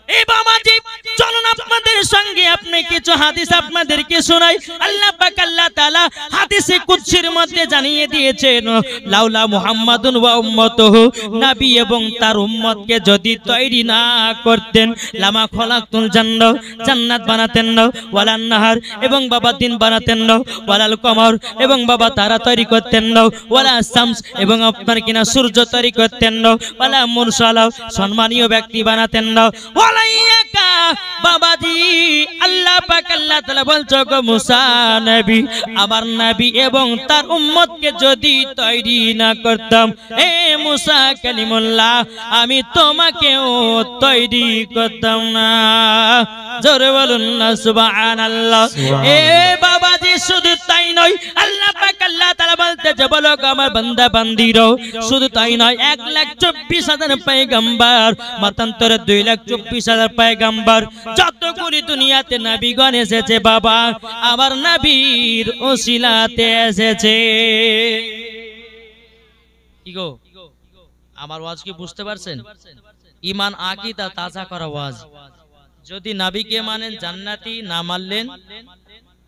এই বাবাজি চলুন আপনাদের সঙ্গে আপনি কিছু হাদিস আপনাদেরকে শোনাই। আল্লাহ পাক আল্লাহ তাআলা হাদিসে কুদসির মধ্যে জানিয়ে দিয়েছেন, লাউলা মুহাম্মাদুন ওয়া উম্মাতুহু, নবী এবং তার উম্মতকে যদি তৈরি না করতেন, লামা খলাকতুল জান্নাহ, জান্নাত বানাতেন না, ওয়ালান নাহার এবং বাবা দিন বানাতেন না, ওয়ালাল কমর এবং বাবা তারা তৈরি করতেন না, ওয়ালা শামস এবং আপনার কিনা সূর্য তৈরি করতেন না, ওয়ালা মুরসালা সম্মানীয় ব্যক্তি বানাতেন না, ওয়ালাইয়াকা বাবাজি। আল্লাহ পাক আল্লাহ তাআলা বলছো গো মুসা নবী, আমার নবী এবং তার উম্মতকে যদি তৈরি না করতাম, এ মুসা কালিমুল্লাহ আমি তোমাকেও তৈরি করতাম না। জোরে বলুন না সুবহানাল্লাহ। এ বাবাজি শুধু তাই নয়, আল্লাহ পাক আল্লাহ তাআলা বলতেছে বলো আমার বান্দা বান্দিরও শুধু তাই নয়, 1,24,000 পয়গম্বর মতান্তরে 2,24,000 পয়গম্বর যতগুলি দুনিয়াতে নবীগণ এসেছে বাবা আমার নবীর ওসিলাতে এসেছে। কি গো আমার ওয়াজ কি বুঝতে পারছেন? ঈমান আকীদা তাজা করা ওয়াজ। যদি নবীকে মানেন জান্নাতি, না মানলেন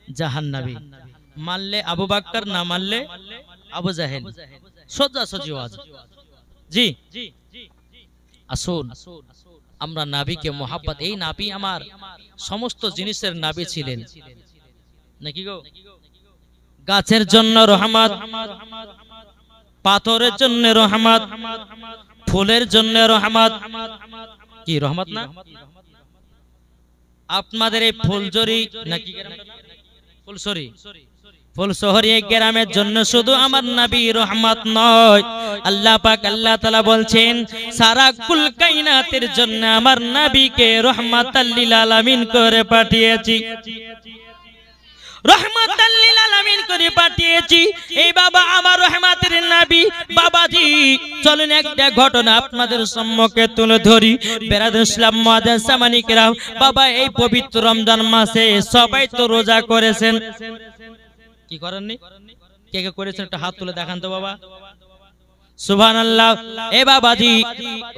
জাহান্নামী, মানলে আবু বকর, না মানলে আবু জাহেল। সোজা সোজি ওয়াজ। জি আসুন আমরা নবীকে মোহাব্বত, এই নবী আমার সমস্ত জিনিসের নবী ছিলেন নাকি গো? গাছের জন্য রহমত, পাথরের জন্য রহমত, ফুলের জন্য রহমত। কি রহমত না? আপনাদের এই ফুলজরি নাকি ফুলসরি, ফুলশহরি গ্রামের জন্য শুধু আমার নবী রহমত নয়, আল্লাহ পাক আল্লাহ তাআলা বলছেন সারা কুল কায়নাতের জন্য আমার নবীকে রহমাতাল লিল আলামিন করে পাঠিয়েছি, রহমাতাল লিল আলামিন করে পাঠিয়েছি। এই বাবা আমার রহমাতের নবী। বাবাজি চলুন একটা ঘটনা আপনাদের সম্মুখে তুলে ধরি। বেরাদুল ইসলাম মুআজ্জাজ সামানী কেরাম, বাবা এই পবিত্র রমজান মাসে সবাই তো রোজা করেছেন, কি করেননি? কে কে করেছেন একটা হাত তুলে দেখান তো বাবা। সুবহানাল্লাহ। এ বাবাজি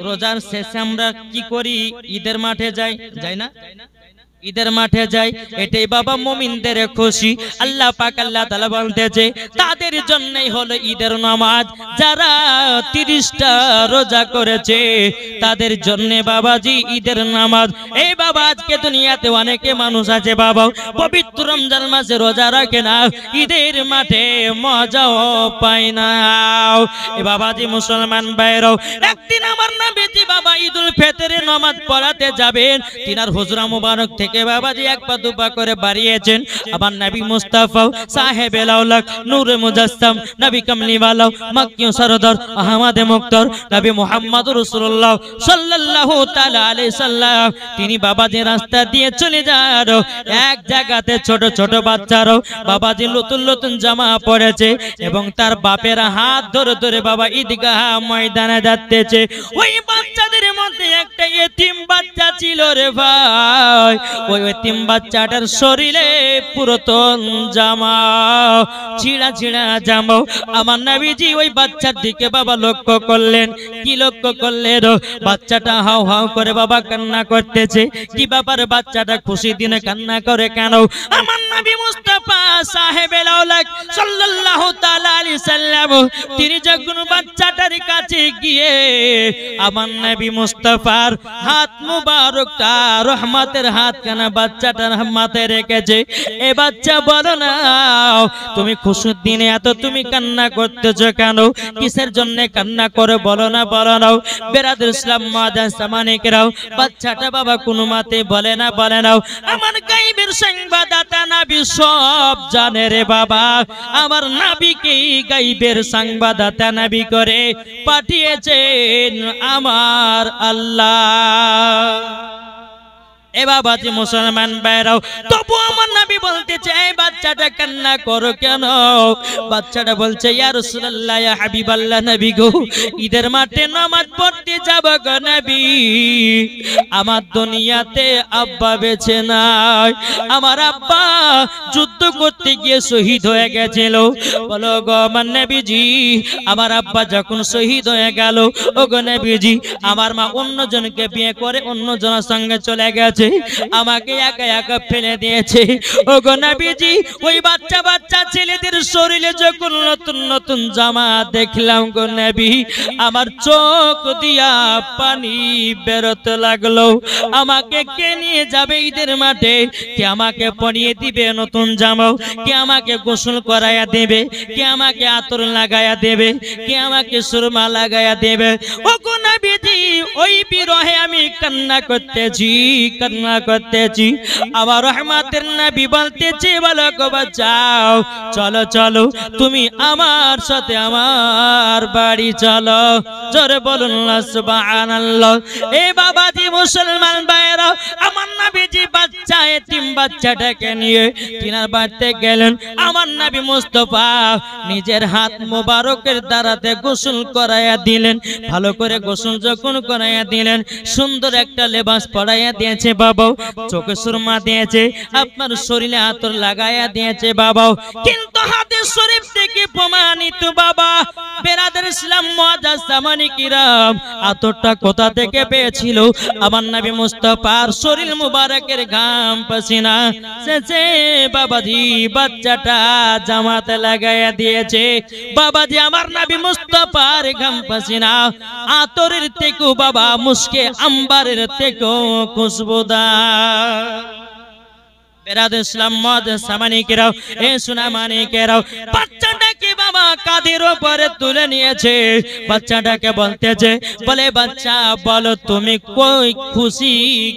রোজার শেষে আমরা কি করি? ঈদের মাঠে যাই, যাই না? ঈদের মাঠে যাই, এটাই বাবা মুমিনদের খুশি। আল্লাহ পাক আল্লাহ তাআলা বলতেছে তাদের জন্যই হলো ঈদের নামাজ। যারা 30টা রোজা করেছে তাদের জন্য বাবাজি ঈদের নামাজ। এই বাবা আজকে দুনিয়াতে অনেকে মানুষ আছে বাবা পবিত্র রমজান মাসে রোজা রাখে না, ঈদের মাঠে মজাও পায় না। এ বাবাজি মুসলমান ভাইরাও, একদিন আমার নবীজি বাবা ঈদুল ফিতরের নামাজ পড়াতে যাবেন, তিনার হুজরা মুবারক থেকে বাবাজি এক পা দুপা করে বাড়িয়েছেন আমার নবী মুস্তাফা সাহেবে লাউলাক নূরে মুজাসসাম নবী কামলিওয়ালা মক্কি সরদার আহমদে মুক্তার নবী মুহাম্মদ রাসূলুল্লাহ সাল্লাল্লাহু তাআলা আলাইহি সাল্লাম তিনি বাবাজি রাস্তা দিয়ে চলে যান। এক জায়গাতে ছোট ছোট বাচ্চারা বাবাজি নতুন নতুন জামা পরেছে এবং তার বাপের হাত ধরে ধরে বাবা ঈদগাহ ময়দানে যাচ্ছে। ওই বাচ্চাদের মধ্যে একটা ইতিম বাচ্চা ছিল রে ভাই। ওই এতিম বাচ্চাটার শরীরে পুরাতন জামা, ছিঁড়া ছিঁড়া জামা। আমার নবীজি ওই বাচ্চার দিকে বাবা লক্ষ্য করলেন। কি লক্ষ্য করলেন? বাচ্চাটা হাউ হাউ করে বাবা কান্না করতেছে। কি ব্যাপার বাচ্চাটা খুশি দিনে কান্না করে কেন? আমার নবী মুস্তাফা সাহেবে লাউলাক সাল্লাল্লাহু তাআলা আলাইহি সাল্লাম তিনি যখন বাচ্চাটার কাছে গিয়ে আমার নবী মুস্তাফার হাত মুবারকটা রহমতের হাত কানা বাচ্চাটার মাথায় রেখেছে। এ বাচ্চা বলো না তুমি খুশির দিনে এত তুমি কান্না করতেছো কেন? কিসের জন্য কান্না করে বলো না, বলো না। বেরাদুল ইসলাম মুআজ্জাজ সামানী কেরাম, বাচ্চাটা বাবা কোনো মাতে বলে না, বলে না। আমার গায়বের সংবাদদাতা নবী সব জানে রে বাবা। আমার নবীকেই গায়বের সংবাদদাতা নবী করে পাঠিয়েছেন আমার আল্লাহ। এ বাবাজি মুসলমান ভাইরাও, তবু আমার নবী বলতেছে এই বাচ্চাটা কান্না করো কেন? বাচ্চাটা বলছে ইয়া রাসূলুল্লাহ ইয়া হাবিবাল্লাহ নবী গো, ঈদের মাঠে নামাজ পড়তে যাব গো নবী। আমার দুনিয়াতে আব্বা বেঁচে নাই, আমার আব্বা যুদ্ধ করতে গিয়ে শহীদ হয়ে গেছিল। বলো গো আমার নবীজি, আমার আব্বা যখন শহীদ হয়ে গেল ও গো নবীজি, আমার মা অন্যজনকে বিয়ে করে অন্যজনের সঙ্গে চলে গেছে, আমাকে একা একা ফেলে দিয়েছে। ও গো নবীজি, ওই বাচ্চা বাচ্চা ছেলেদের শরীরে যখন নতুন নতুন জামা দেখলাম গো নবী, আমার চোখ দিয়া পানি বেরোতে লাগলো। আমাকে কে নিয়ে যাবে ঈদের মাঠে? কে আমাকে পরিয়ে দিবে নতুন জামা? কে আমাকে গোসল করাইয়া দেবে? কে আমাকে আতর লাগাইয়া দেবে? কে আমাকে সুরমা লাগাইয়া দেবে? ও গো নবীজি, ওই বিরহে আমি কান্না করতেছি আবার রহমতের নবী বলতেছে বলো গো বাঁচাও চলো চলো তুমি আমার সাথে আমার বাড়ি চলো জোরে বলুন না সুবহানাল্লাহ। এই বাবাজি মুসলমান ভাইরা আমার নবীজি বাচ্চা এতিম বাচ্চাটাকে নিয়ে তিনার বাড়িতে গেলেন। আমার নবী মুস্তাফা নিজের হাত মোবারকের দ্বারাতে গোসল করাইয়া দিলেন। ভালো করে গোসল যখন করাইয়া দিলেন সুন্দর একটা লেবাস পরাইয়া দিয়েছে বাবা, চোখে সুরমা দিয়েছে, আপনার শরীরে আতর লাগাইয়া দিয়েছে বাবা। কিন্তু হাদিস শরীফ থেকে প্রমাণিত বাবা বেরাদার ইসলাম মুআজ্জাজ সামানি কিরাম আতরটা কোথা থেকে পেয়েছিল? আমার নবী মুস্তাফার শরীর মুবারকের ঘাম পাসিনা সেচে বাবাজি বাচ্চাটা জামাতে লাগাইয়া দিয়েছে। বাবাজি আমার নবী মুস্তাফার ঘাম পাসিনা আতরের থেকেও বাবা মুস্কে আম্বারের থেকেও খুশবুদার। বেরাদার ইসলাম মুআজ্জাজ সামানি কিরাম এ সোনা মানিকেরাও বাচ্চাটাকে বাবা কাঁধের উপরে তুলে নিয়েছে। বাচ্চাটাকে বলতেছে বলে বাচ্চা বলো তুমি কই খুশি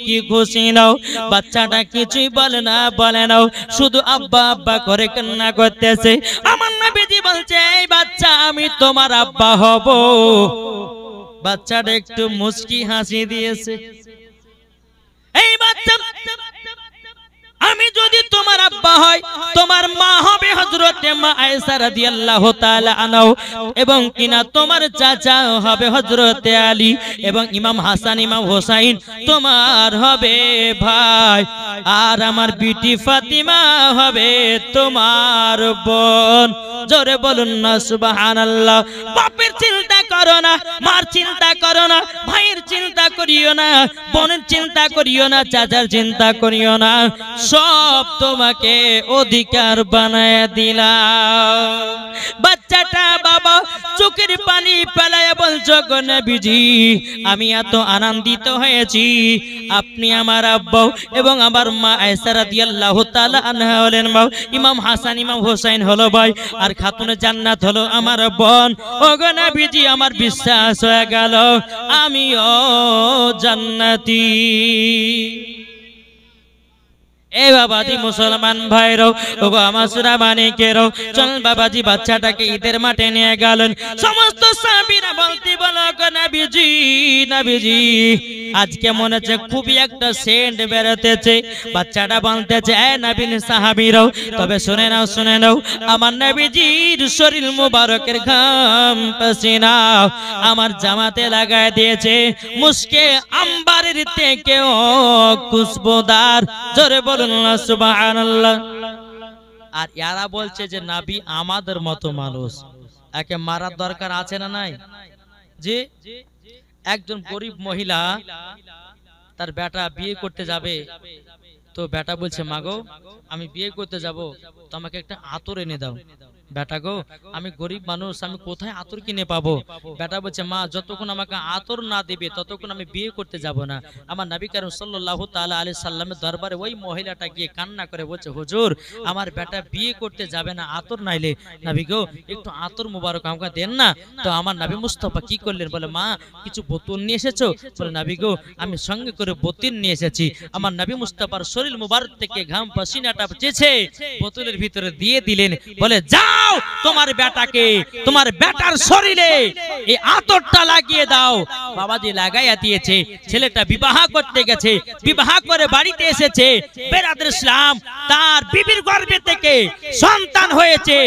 কি খুশি নাও? বাচ্চাটা কিছুই বলে নাও শুধু আব্বা আব্বা করে কান্না করতেছে। আমার নবীজি বলছে এই বাচ্চা আমি তোমার আব্বা হব। বাচ্চাটা একটু মুস্কি হাসি দিয়েছে। এই বাচ্চা আমি যদি তোমার আব্বা হয় তোমার মা হবে হযরতে মা আয়েশা রাদিয়াল্লাহু তাআলা আনহা এবং কিনা তোমার চাচা হবে হযরতে আলী এবং ইমাম হাসান ইমাম হোসাইন তোমার হবে ভাই আর আমার বিটি ফাতিমা হবে তোমার বোন। জোরে বলুন না সুবহানাল্লাহ। বাপের চিন্তা করো না, মার চিন্তা করো না, ভাইয়ের চিন্তা করিও না, বোনের চিন্তা করিও না, চাচার চিন্তা করিও না, সব তোমাকে অধিকার বানায় দিলাম। বাচ্চাটা বাবা চোখের পানি ফেলায় বলছো গো নবীজি আমি এত আনন্দিত হয়েছি আপনি আমার আব্বা এবং আমার মা আয়েশা রাদিয়াল্লাহু তাআলা আনহা হলেন মা, ইমাম হাসান ইমাম হোসেন হলো ভাই আর খাতুনে জান্নাত হলো আমার বোন। ও গো নবীজি আমার বিশ্বাস হয়ে গেল আমিও জান্নাতি। এ বাবাজি মুসলমান ভাইরো ও আমার সোনা মানিকেরও চল বাবাজি বাচ্চাটাকে ঈদের মাঠে নিয়ে গেলেন। সমস্ত সাহাবীরা বলতে বলো গো নবীজি নবীজি আজকে মনে হচ্ছে খুবই একটা সেন্ট বেরোতেছে। বাচ্চাটা বলতেছে এ নবীন সাহাবীরাও তবে শুনে নাও আমার নবীজির শরীর মুবারকের ঘাম পাসিনা আমার জামাতে লাগায় দিয়েছে মুস্কে আম্বারের থেকেও খুশবুদার। জোরে বলুন সুবহানাল্লাহ। আর ইয়ারা বলছে যে নবী আমাদের মতো মানুষ, একে মারার দরকার আছে না নাই? যে একজন গরিব মহিলা তার বেটা বিয়ে করতে যাবে তো বেটা বলছে মাগো আমি বিয়ে করতে যাব তো আমাকে একটা আতর এনে দাও। বেটা গো আমি গরিব মানুষ আমি কোথায় আতর কিনে পাবো? বেটা বলছে মা যতক্ষণ আমাকে আতর না দিবে ততক্ষণ আমি বিয়ে করতে যাব না। আমার নবী কারীম সাল্লাল্লাহু তাআলা আলাইহি সাল্লামের দরবারে ওই মহিলাটা গিয়ে কান্না করে বলছে হুজুর আমার বেটা বিয়ে করতে যাবে না আতর নাইলে নবী গো একটু আতর মুবারক আমাকে দেন না। তো আমার নবী মুস্তাফা কি করলেন বলে মা কিছু বোতল নিয়ে এসেছো? বলে নবী গো আমি সঙ্গে করে বোতল নিয়ে এসেছি। আমার নবী মুস্তাফার শরীর মুবারক থেকে ঘাম পাসিনাটা চেছে বোতলের ভিতরে দিয়ে দিলেন। বলে যাও তোমার বেটাকে তোমার বেটার শরীরে এই আতরটা লাগিয়ে দাও। বাবাজি লাগাইয়া দিয়েছে। ছেলেটা বিবাহ করতে গেছে, বিবাহ করে বাড়িতে এসেছে। বেরাদার ইসলাম তার বিবির গর্ভে থেকে সন্তান হয়েছে,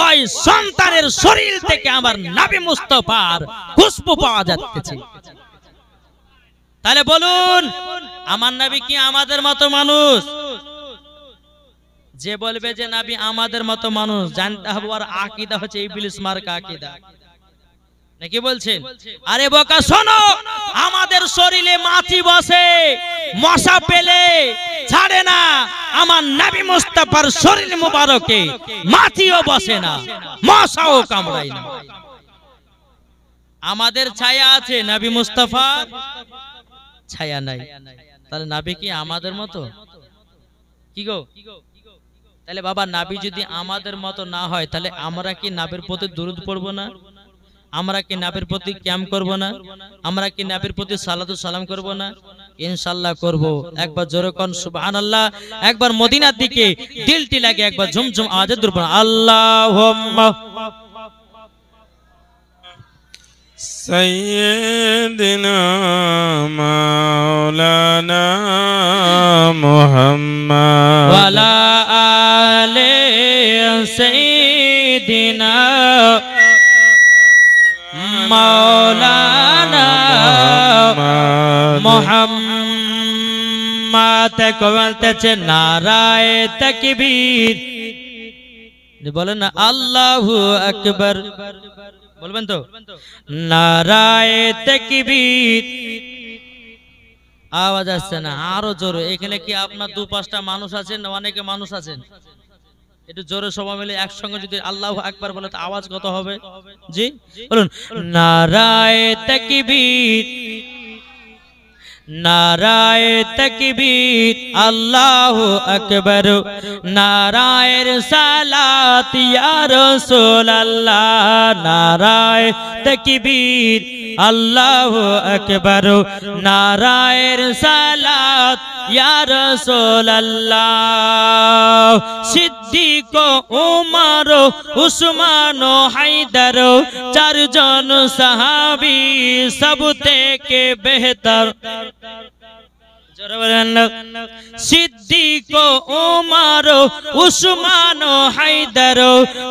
ওই সন্তানের শরীর থেকে আমার নবী মুস্তাফার খুশবু পাওয়া যাচ্ছে। তাহলে বলুন আমার নবী কি আমাদের মতো মানুষ? যে বলবে যে নবী আমাদের মতো মানুষ জানতে হবে আর আকীদা হচ্ছে ইবলিস মার্কা আকীদা নাকি বলছেন? আরে বোকা শোনো আমাদের শরীরে মাছি বসে মশা পেলে ছাড়ে না, আমার নবী মুস্তাফার শরীর মুবারকে মাছিও বসে না মশাও কামড়ায় না। আমাদের ছায়া আছে নবী মুস্তাফার ছায়া নাই। তাহলে নবী কি আমাদের মতো? কি গো তাহলে বাবা নবী যদি আমাদের মতো না হয় তাহলে আমরা কি নবীর প্রতি দরুদ পড়বো না? আমরা কি নবীর প্রতি কিয়াম করব না? আমরা কি নবীর প্রতি সালাতু সালাম করব না? ইনশাআল্লাহ করব। একবার জোরে কোন সুবহানাল্লাহ। একবার মদিনার দিকে দিলটি লাগে একবার ঝুমঝুম আওয়াজে দূর পড়ুন আল্লাহুম্মা سيدنا مولانا محمد ওয়ালা আলে সাইয়্যিদিনা মাওলানা মুহাম্মদ কে বলতেছে নারায়ে তাকবীর। বলেন না আল্লাহু আকবার, বলবেন তো নারায়ে তাকবীর। আওয়াজ আসছে না, আরো জোরে। এখানে কি আপনার 2-5টা মানুষ আছেন না অনেকে মানুষ আছেন? একটু জোরে সবাই মিলে একসঙ্গে যদি আল্লাহু আকবার বলে তো আওয়াজ কত হবে? জি বলুন নারায়ে তাকবীর, নারায়ে তাকবীর আল্লাহু আকবার, নারায়ে সালাত ইয়া রাসূলুল্লাহ, নারায়ে তাকবীর আল্লাহু আকবার, নারায়ে সালাত ইয়া রাসূলুল্লাহ। সিদ্দিক উমর উসমান হায়দার চারজন সাহাবী সব থেকে বেহতর। সিদ্দিক উমর উসমান হায়দার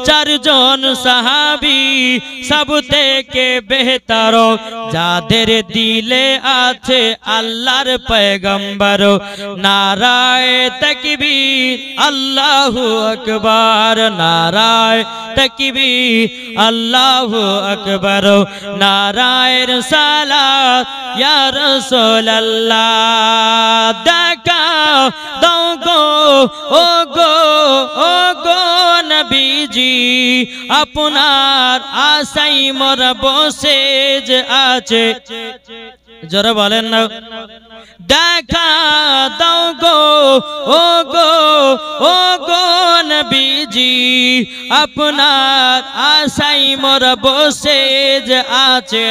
চারজন সাহাবী সব থেকে বেহতর, যাদের দিলে আছে আল্লাহর পয়গম্বর। নারায়ে তাকবীর আল্লাহু আকবার, নারায়ে তাকবীর আল্লাহু আকবার, নারায়ে সালাত ইয়া রাসূলুল্লাহ। দেখা দাও গো ও গো ও গো নবীজি, আপনার আশাই মোর বসে যে আছে। জোরে বলেন না দেখা দাও গো ও গো ও গো নবীজি, আপনার আশাই মোর বসে যে আছে।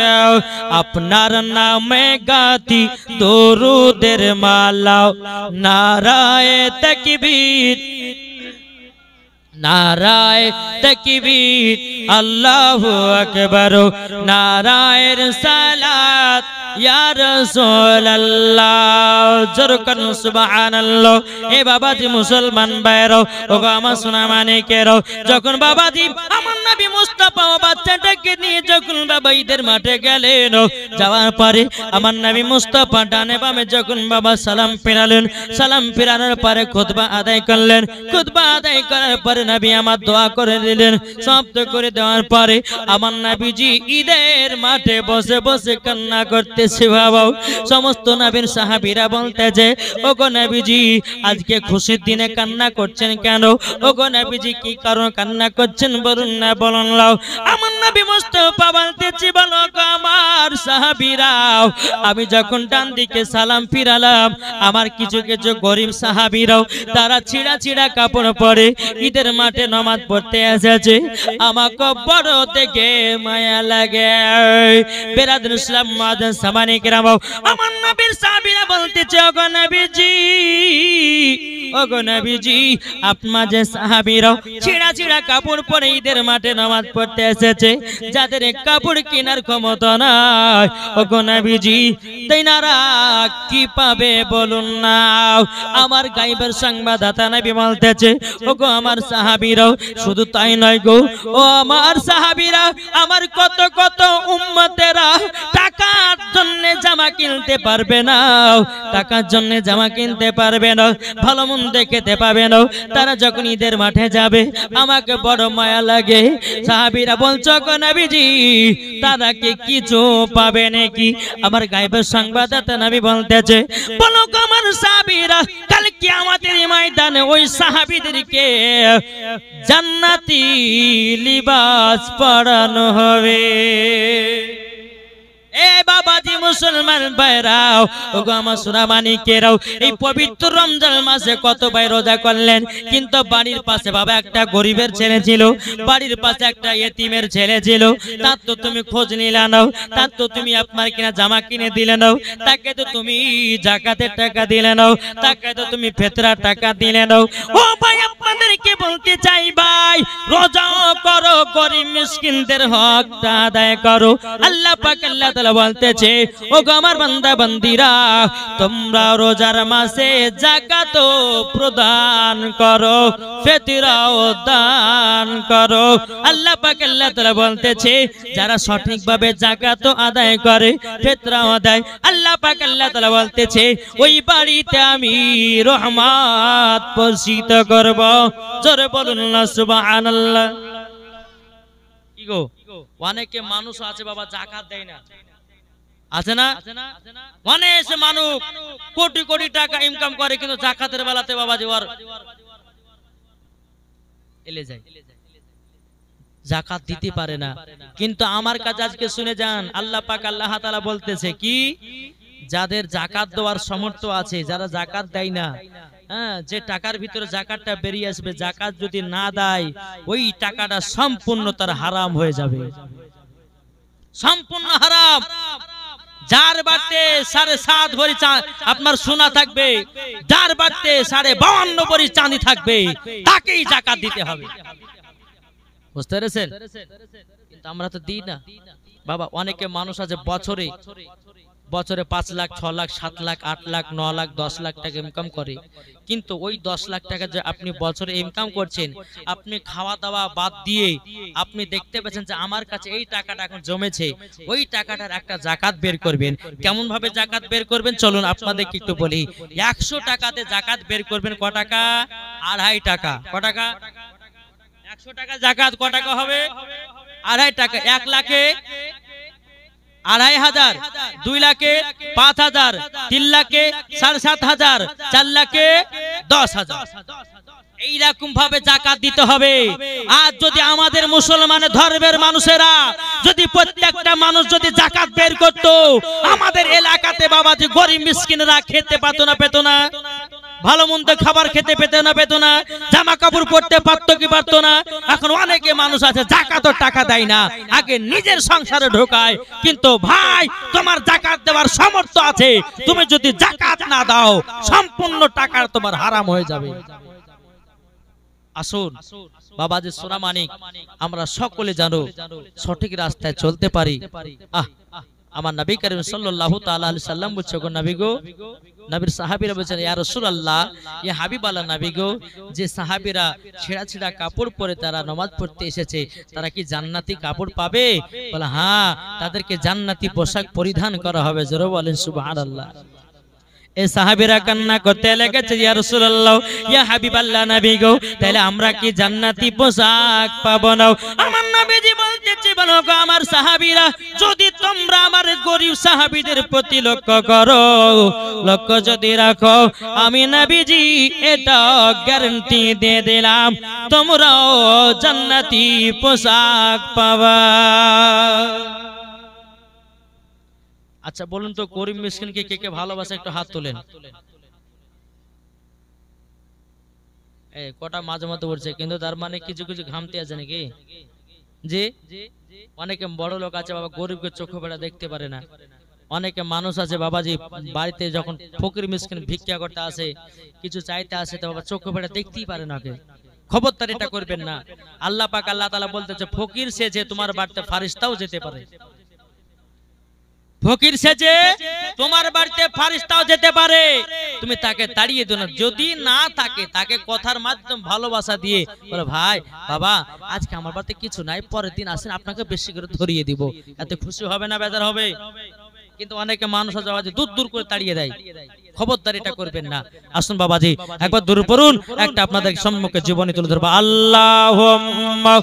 আপনার নামে গাতি দরুদের মালা, নারায়ে তাকবীর, নারায়ে তাকবীর আল্লাহু আকবার, নারায়ে সালাত ইয়া রাসূলুল্লাহ। জোরকান সুবহানাল্লাহ। এ বাবাজি মুসলমান ভাইরা ও আমার সোনা মানিকেরা, যখন বাবাজি আমার নবী মুস্তাফা ও বাচ্চাটাকে নিয়ে যখন বাবা ঈদের মাঠে গেলেন, যাওয়ার পরে আমার নবী মুস্তাফা ডানে বামে যখন বাবা সালাম ফেরালেন, সালাম ফেরানোর পরে খুতবা আদায় করলেন। খুতবা আদায় করার পরে নবী আমার দোয়া করে দিলেন। সমাপ্ত করে দেওয়ার পরে আমার নবীজি ঈদের মাঠে বসে বসে কান্না করতেছে। বাবা সমস্ত নবীর সাহাবীরা বলতেছে ওগো নবীজি আজকে খুশির দিনে কান্না করছেন কেন? ওগো নবীজি কি কারণ কান্না করছেন বলুন না, বলুন লাও। আমার নবী মুস্তাফা বলতেছে বলো গো আমার সাহাবীরা, আমি যখন ডান দিকে সালাম ফিরালাম, আমার কিছু কিছু গরিব সাহাবীরাও তারা ছিঁড়া ছিঁড়া কাপড় পরে ঈদের মাঠে নামাজ পড়তে এসেছে। আমাকে বড় দেখে মায়া লাগে। বেরাদুল ইসলাম মুআজ্জিন সামানি কিরাম, আমার নবীর সাহাবীরা বলতেছে ওগো নবীজি, ওগো নবীজি আপনার যে সাহাবীরা ছিঁড়া ছিঁড়া কাপড় পরে ঈদের মাঠে নামাজ পড়তে এসেছে, যাদের কাপড় কেনার ক্ষমতা নাই, ওগো নবীজি তাইনারা কি পাবে বলুন না। আমার গায়েবের সংবাদদাতা নবী বলতেছে ওগো আমার সাহাবীরা, শুধু তাই নয় গো ও আমার সাহাবীরা, আমার কত কত উম্মতেরা টাকার জন্য জামা কিনতে পারবে না, টাকার জন্য জামা কিনতে পারবে না, ভালো মন্দ খেতে পাবে না। তারা যখন ঈদের মাঠে যাবে আমাকে বড় মায়া লাগে। সাহাবীরা বলছো গো নবীজি তারা কি কিছু পাবে নাকি? আমার গায়েবের সংবাদদাতা নবী বলতেছে বলো গো আমার সাহাবীরা, কাল কিয়ামতের ময়দানে ওই সাহাবীদেরকে জান্নাতি লিবাস পরানো হবে। এ বাবাজি মুসলমান ভাইরাও, ওগো আমার সোনা মানিকেরাও, এই পবিত্র রমজান মাসে কত ভাই রোজা করলেন, কিন্তু বাড়ির পাশে বাবা একটা গরিবের ছেলে ছিল, বাড়ির পাশে একটা ইতিমের ছেলে ছিল, তার তো তুমি খোঁজ নিলে নাও, তার তো তুমি আপনার কিনা জামা কিনে দিলে নাও, তাকে তো তুমি যাকাতের টাকা দিলে নাও, তাকে তো তুমি ফিতরার টাকা দিলে নাও। ও ভাই আপনাদেরকে বলতে চাই ভাই, রোজা করো, গরিব মিসকিনদের হকটা আদায় করো। আল্লাহ পাক আল্লাহ তাআলা বলতেছে, ও গো আমার বান্দা বান্দিরা, তোমরা রোজার মাসে যাকাত প্রদান করো, ফিতরাও দান করো। আল্লাহ পাক আল্লাহ তাআলা বলতেছে, যারা সঠিকভাবে যাকাত আদায় করে, ফিতরাও দেয়, আল্লাহ পাক আল্লাহ তাআলা বলতেছে, ওই বাড়িতে আমি রহমত বর্ষিত করব। জোরে বলুন না সুবহানাল্লাহ। কি গো, অনেকে মানুষ আছে বাবা যাকাত দেয় না, আছে না? অনেক মানুষ কোটি কোটি টাকা ইনকাম করে, কিন্তু যাকাতের বেলাতে বাবা জোয়ার এলে যায়, যাকাত দিতে পারে না। কিন্তু আমার কাছে আজকে শুনে যান, আল্লাহ পাক আল্লাহ তাআলা বলতেছে কি, যাদের যাকাত দেওয়ার সামর্থ্য আছে, যারা যাকাত দেয় না, হ্যাঁ, যে টাকার ভিতরে যাকাতটা বেরিয়ে আসবে, যাকাত যদি না দেয় ওই টাকাটা সম্পূর্ণ তার হারাম হয়ে যাবে, সম্পূর্ণ হারাম। যার বাড়িতে 7.5 ভরি আপনার সোনা থাকবে, যার বাড়িতে 52.5 ভরি চাঁদি থাকবে, তাকেই যাকাত দিতে হবে। বুঝতে পেরেছেন? কিন্তু আমরা তো দিই না বাবা। অনেকে মানুষ আছে বছরে 5 লাখ, 6 লাখ, 7 লাখ, 8 লাখ, 9 লাখ, 10 লাখ টাকা ইনকাম করে, কিন্তু ওই 10 লাখ টাকা যে আপনি বছরে ইনকাম করছেন, আপনি খাওয়া দাওয়া বাদ দিয়ে আপনি দেখতে পাচ্ছেন যে আমার কাছে এই টাকাটা এখন জমেছে, ওই টাকাটার একটা যাকাত বের করবেন। কেমন ভাবে যাকাত বের করবেন চলুন আপনাদেরকে একটু বলি। 100 টাকাতে যাকাত বের করবেন ক টাকা? 2.5 টাকা। ক টাকা? 100 টাকা যাকাত ক টাকা হবে? 2.5 টাকা। 1 লাখে 2,500, 2 লাখে 5,000, 3 লাখে 7,500, 4 লাখে 10,000। এইরকম ভাবে যাকাত দিতে হবে। আর যদি আমাদের মুসলমান ধর্মের মানুষেরা যদি প্রত্যেকটা মানুষ যদি যাকাত বের করত, আমাদের এলাকাতে বাবা যে গরিব মিসকিনরা খেতে পেত না, ভালো মন্দ খাবার খেতে পেত না, জামা কাপড় পরতে পারতো কি পারতো না। এখন অনেকে মানুষ আছে যাকাতের টাকা দেয় না, আগে নিজের সংসারে ঢোকায়। কিন্তু ভাই, তোমার যাকাত দেওয়ার সামর্থ্য আছে, তুমি যদি যাকাত না দাও সম্পূর্ণ টাকা তোমার হারাম হয়ে যাবে। আসুন বাবাজি সোনা মানিক, আমরা সকলে জানো সঠিক রাস্তায় চলতে পারি। আমার নবী করিম সাল্লাল্লাহু তাআলা আলাইহি সাল্লাম বলছে, গো নবী গো, নবীর সাহাবীরা বলেছেন, ইয়া রাসূলুল্লাহ, ইয়া হাবিবাল্লাহ নবী গো, যে সাহাবীরা ছেঁড়া ছেঁড়া কাপড় পরে তারা নামাজ পড়তে এসেছে, তারা কি জান্নাতি কাপড় পাবে? বলে হ্যাঁ, তাদেরকে জান্নাতি পোশাক পরিধান করা হবে। জোরে বলেন সুবহানাল্লাহ। এই সাহাবীরা কান্না করতে লেগেছে, ইয়া রাসূলুল্লাহ, ইয়া হাবিবাল্লাহ নবী গো, তাহলে আমরা কি জান্নাতি পোশাক পাবো না? আমার নবীজি বলতেছে, বলো গো আমার সাহাবীরা, যদি তোমরা আমার গরিব সাহাবীদের প্রতি লক্ষ্য করো, লক্ষ্য যদি রাখো, আমি নবীজি এটা গ্যারান্টি দিয়ে দিলাম, তোমরাও জান্নাতি পোশাক পাবা। আচ্ছা বলুন তো, গরিব মিসকিনকে কে কে ভালোবাসে? একটু হাত তোলেন। কটা মাঝে মাঝে উঠছে, কিন্তু তার মানে কিছু কিছু ঘামতে আছে নাকি? যে অনেকে বড় লোক আছে বাবা, গরিবকে চোখে বেড়া দেখতে পারে না। অনেকে মানুষ আছে বাবাজি, বাড়িতে যখন ফকির মিসকিন ভিক্ষা করতে আসে, কিছু চাইতে আসে, তো বাবা চোখে বেড়া দেখতেই পারে না। খবরদার এটা করবেন না। আল্লাহ পাক আল্লাহ তাআলা বলতেছে, ফকির সেজে তোমার বাড়িতে ফারিস্তাও যেতে পারে। ফকির সেজে তোমার বাড়িতে ফারিস্তাও যেতে পারে, তুমি তাকে তাড়িয়ে দিও না। যদি না থাকে, তাকে কথার মাধ্যমে ভালোবাসা দিয়ে বলে, ভাই বাবা আজকে আমার বাড়িতে কিছু নাই, পরের দিন আসেন, আপনাকে বেশি করে ধরিয়ে দিব, এতে খুশি হবে না বেজার হবে? কিন্তু অনেকে মানুষ আছে দূর দূর করে তাড়িয়ে দেয়। খবরদার এটা করবেন না। আসুন বাবাজি একবার দূর পড়ুন, একটা আপনাদের সম্মুখে জীবনী তুলে ধরবো। আল্লাহুম্মা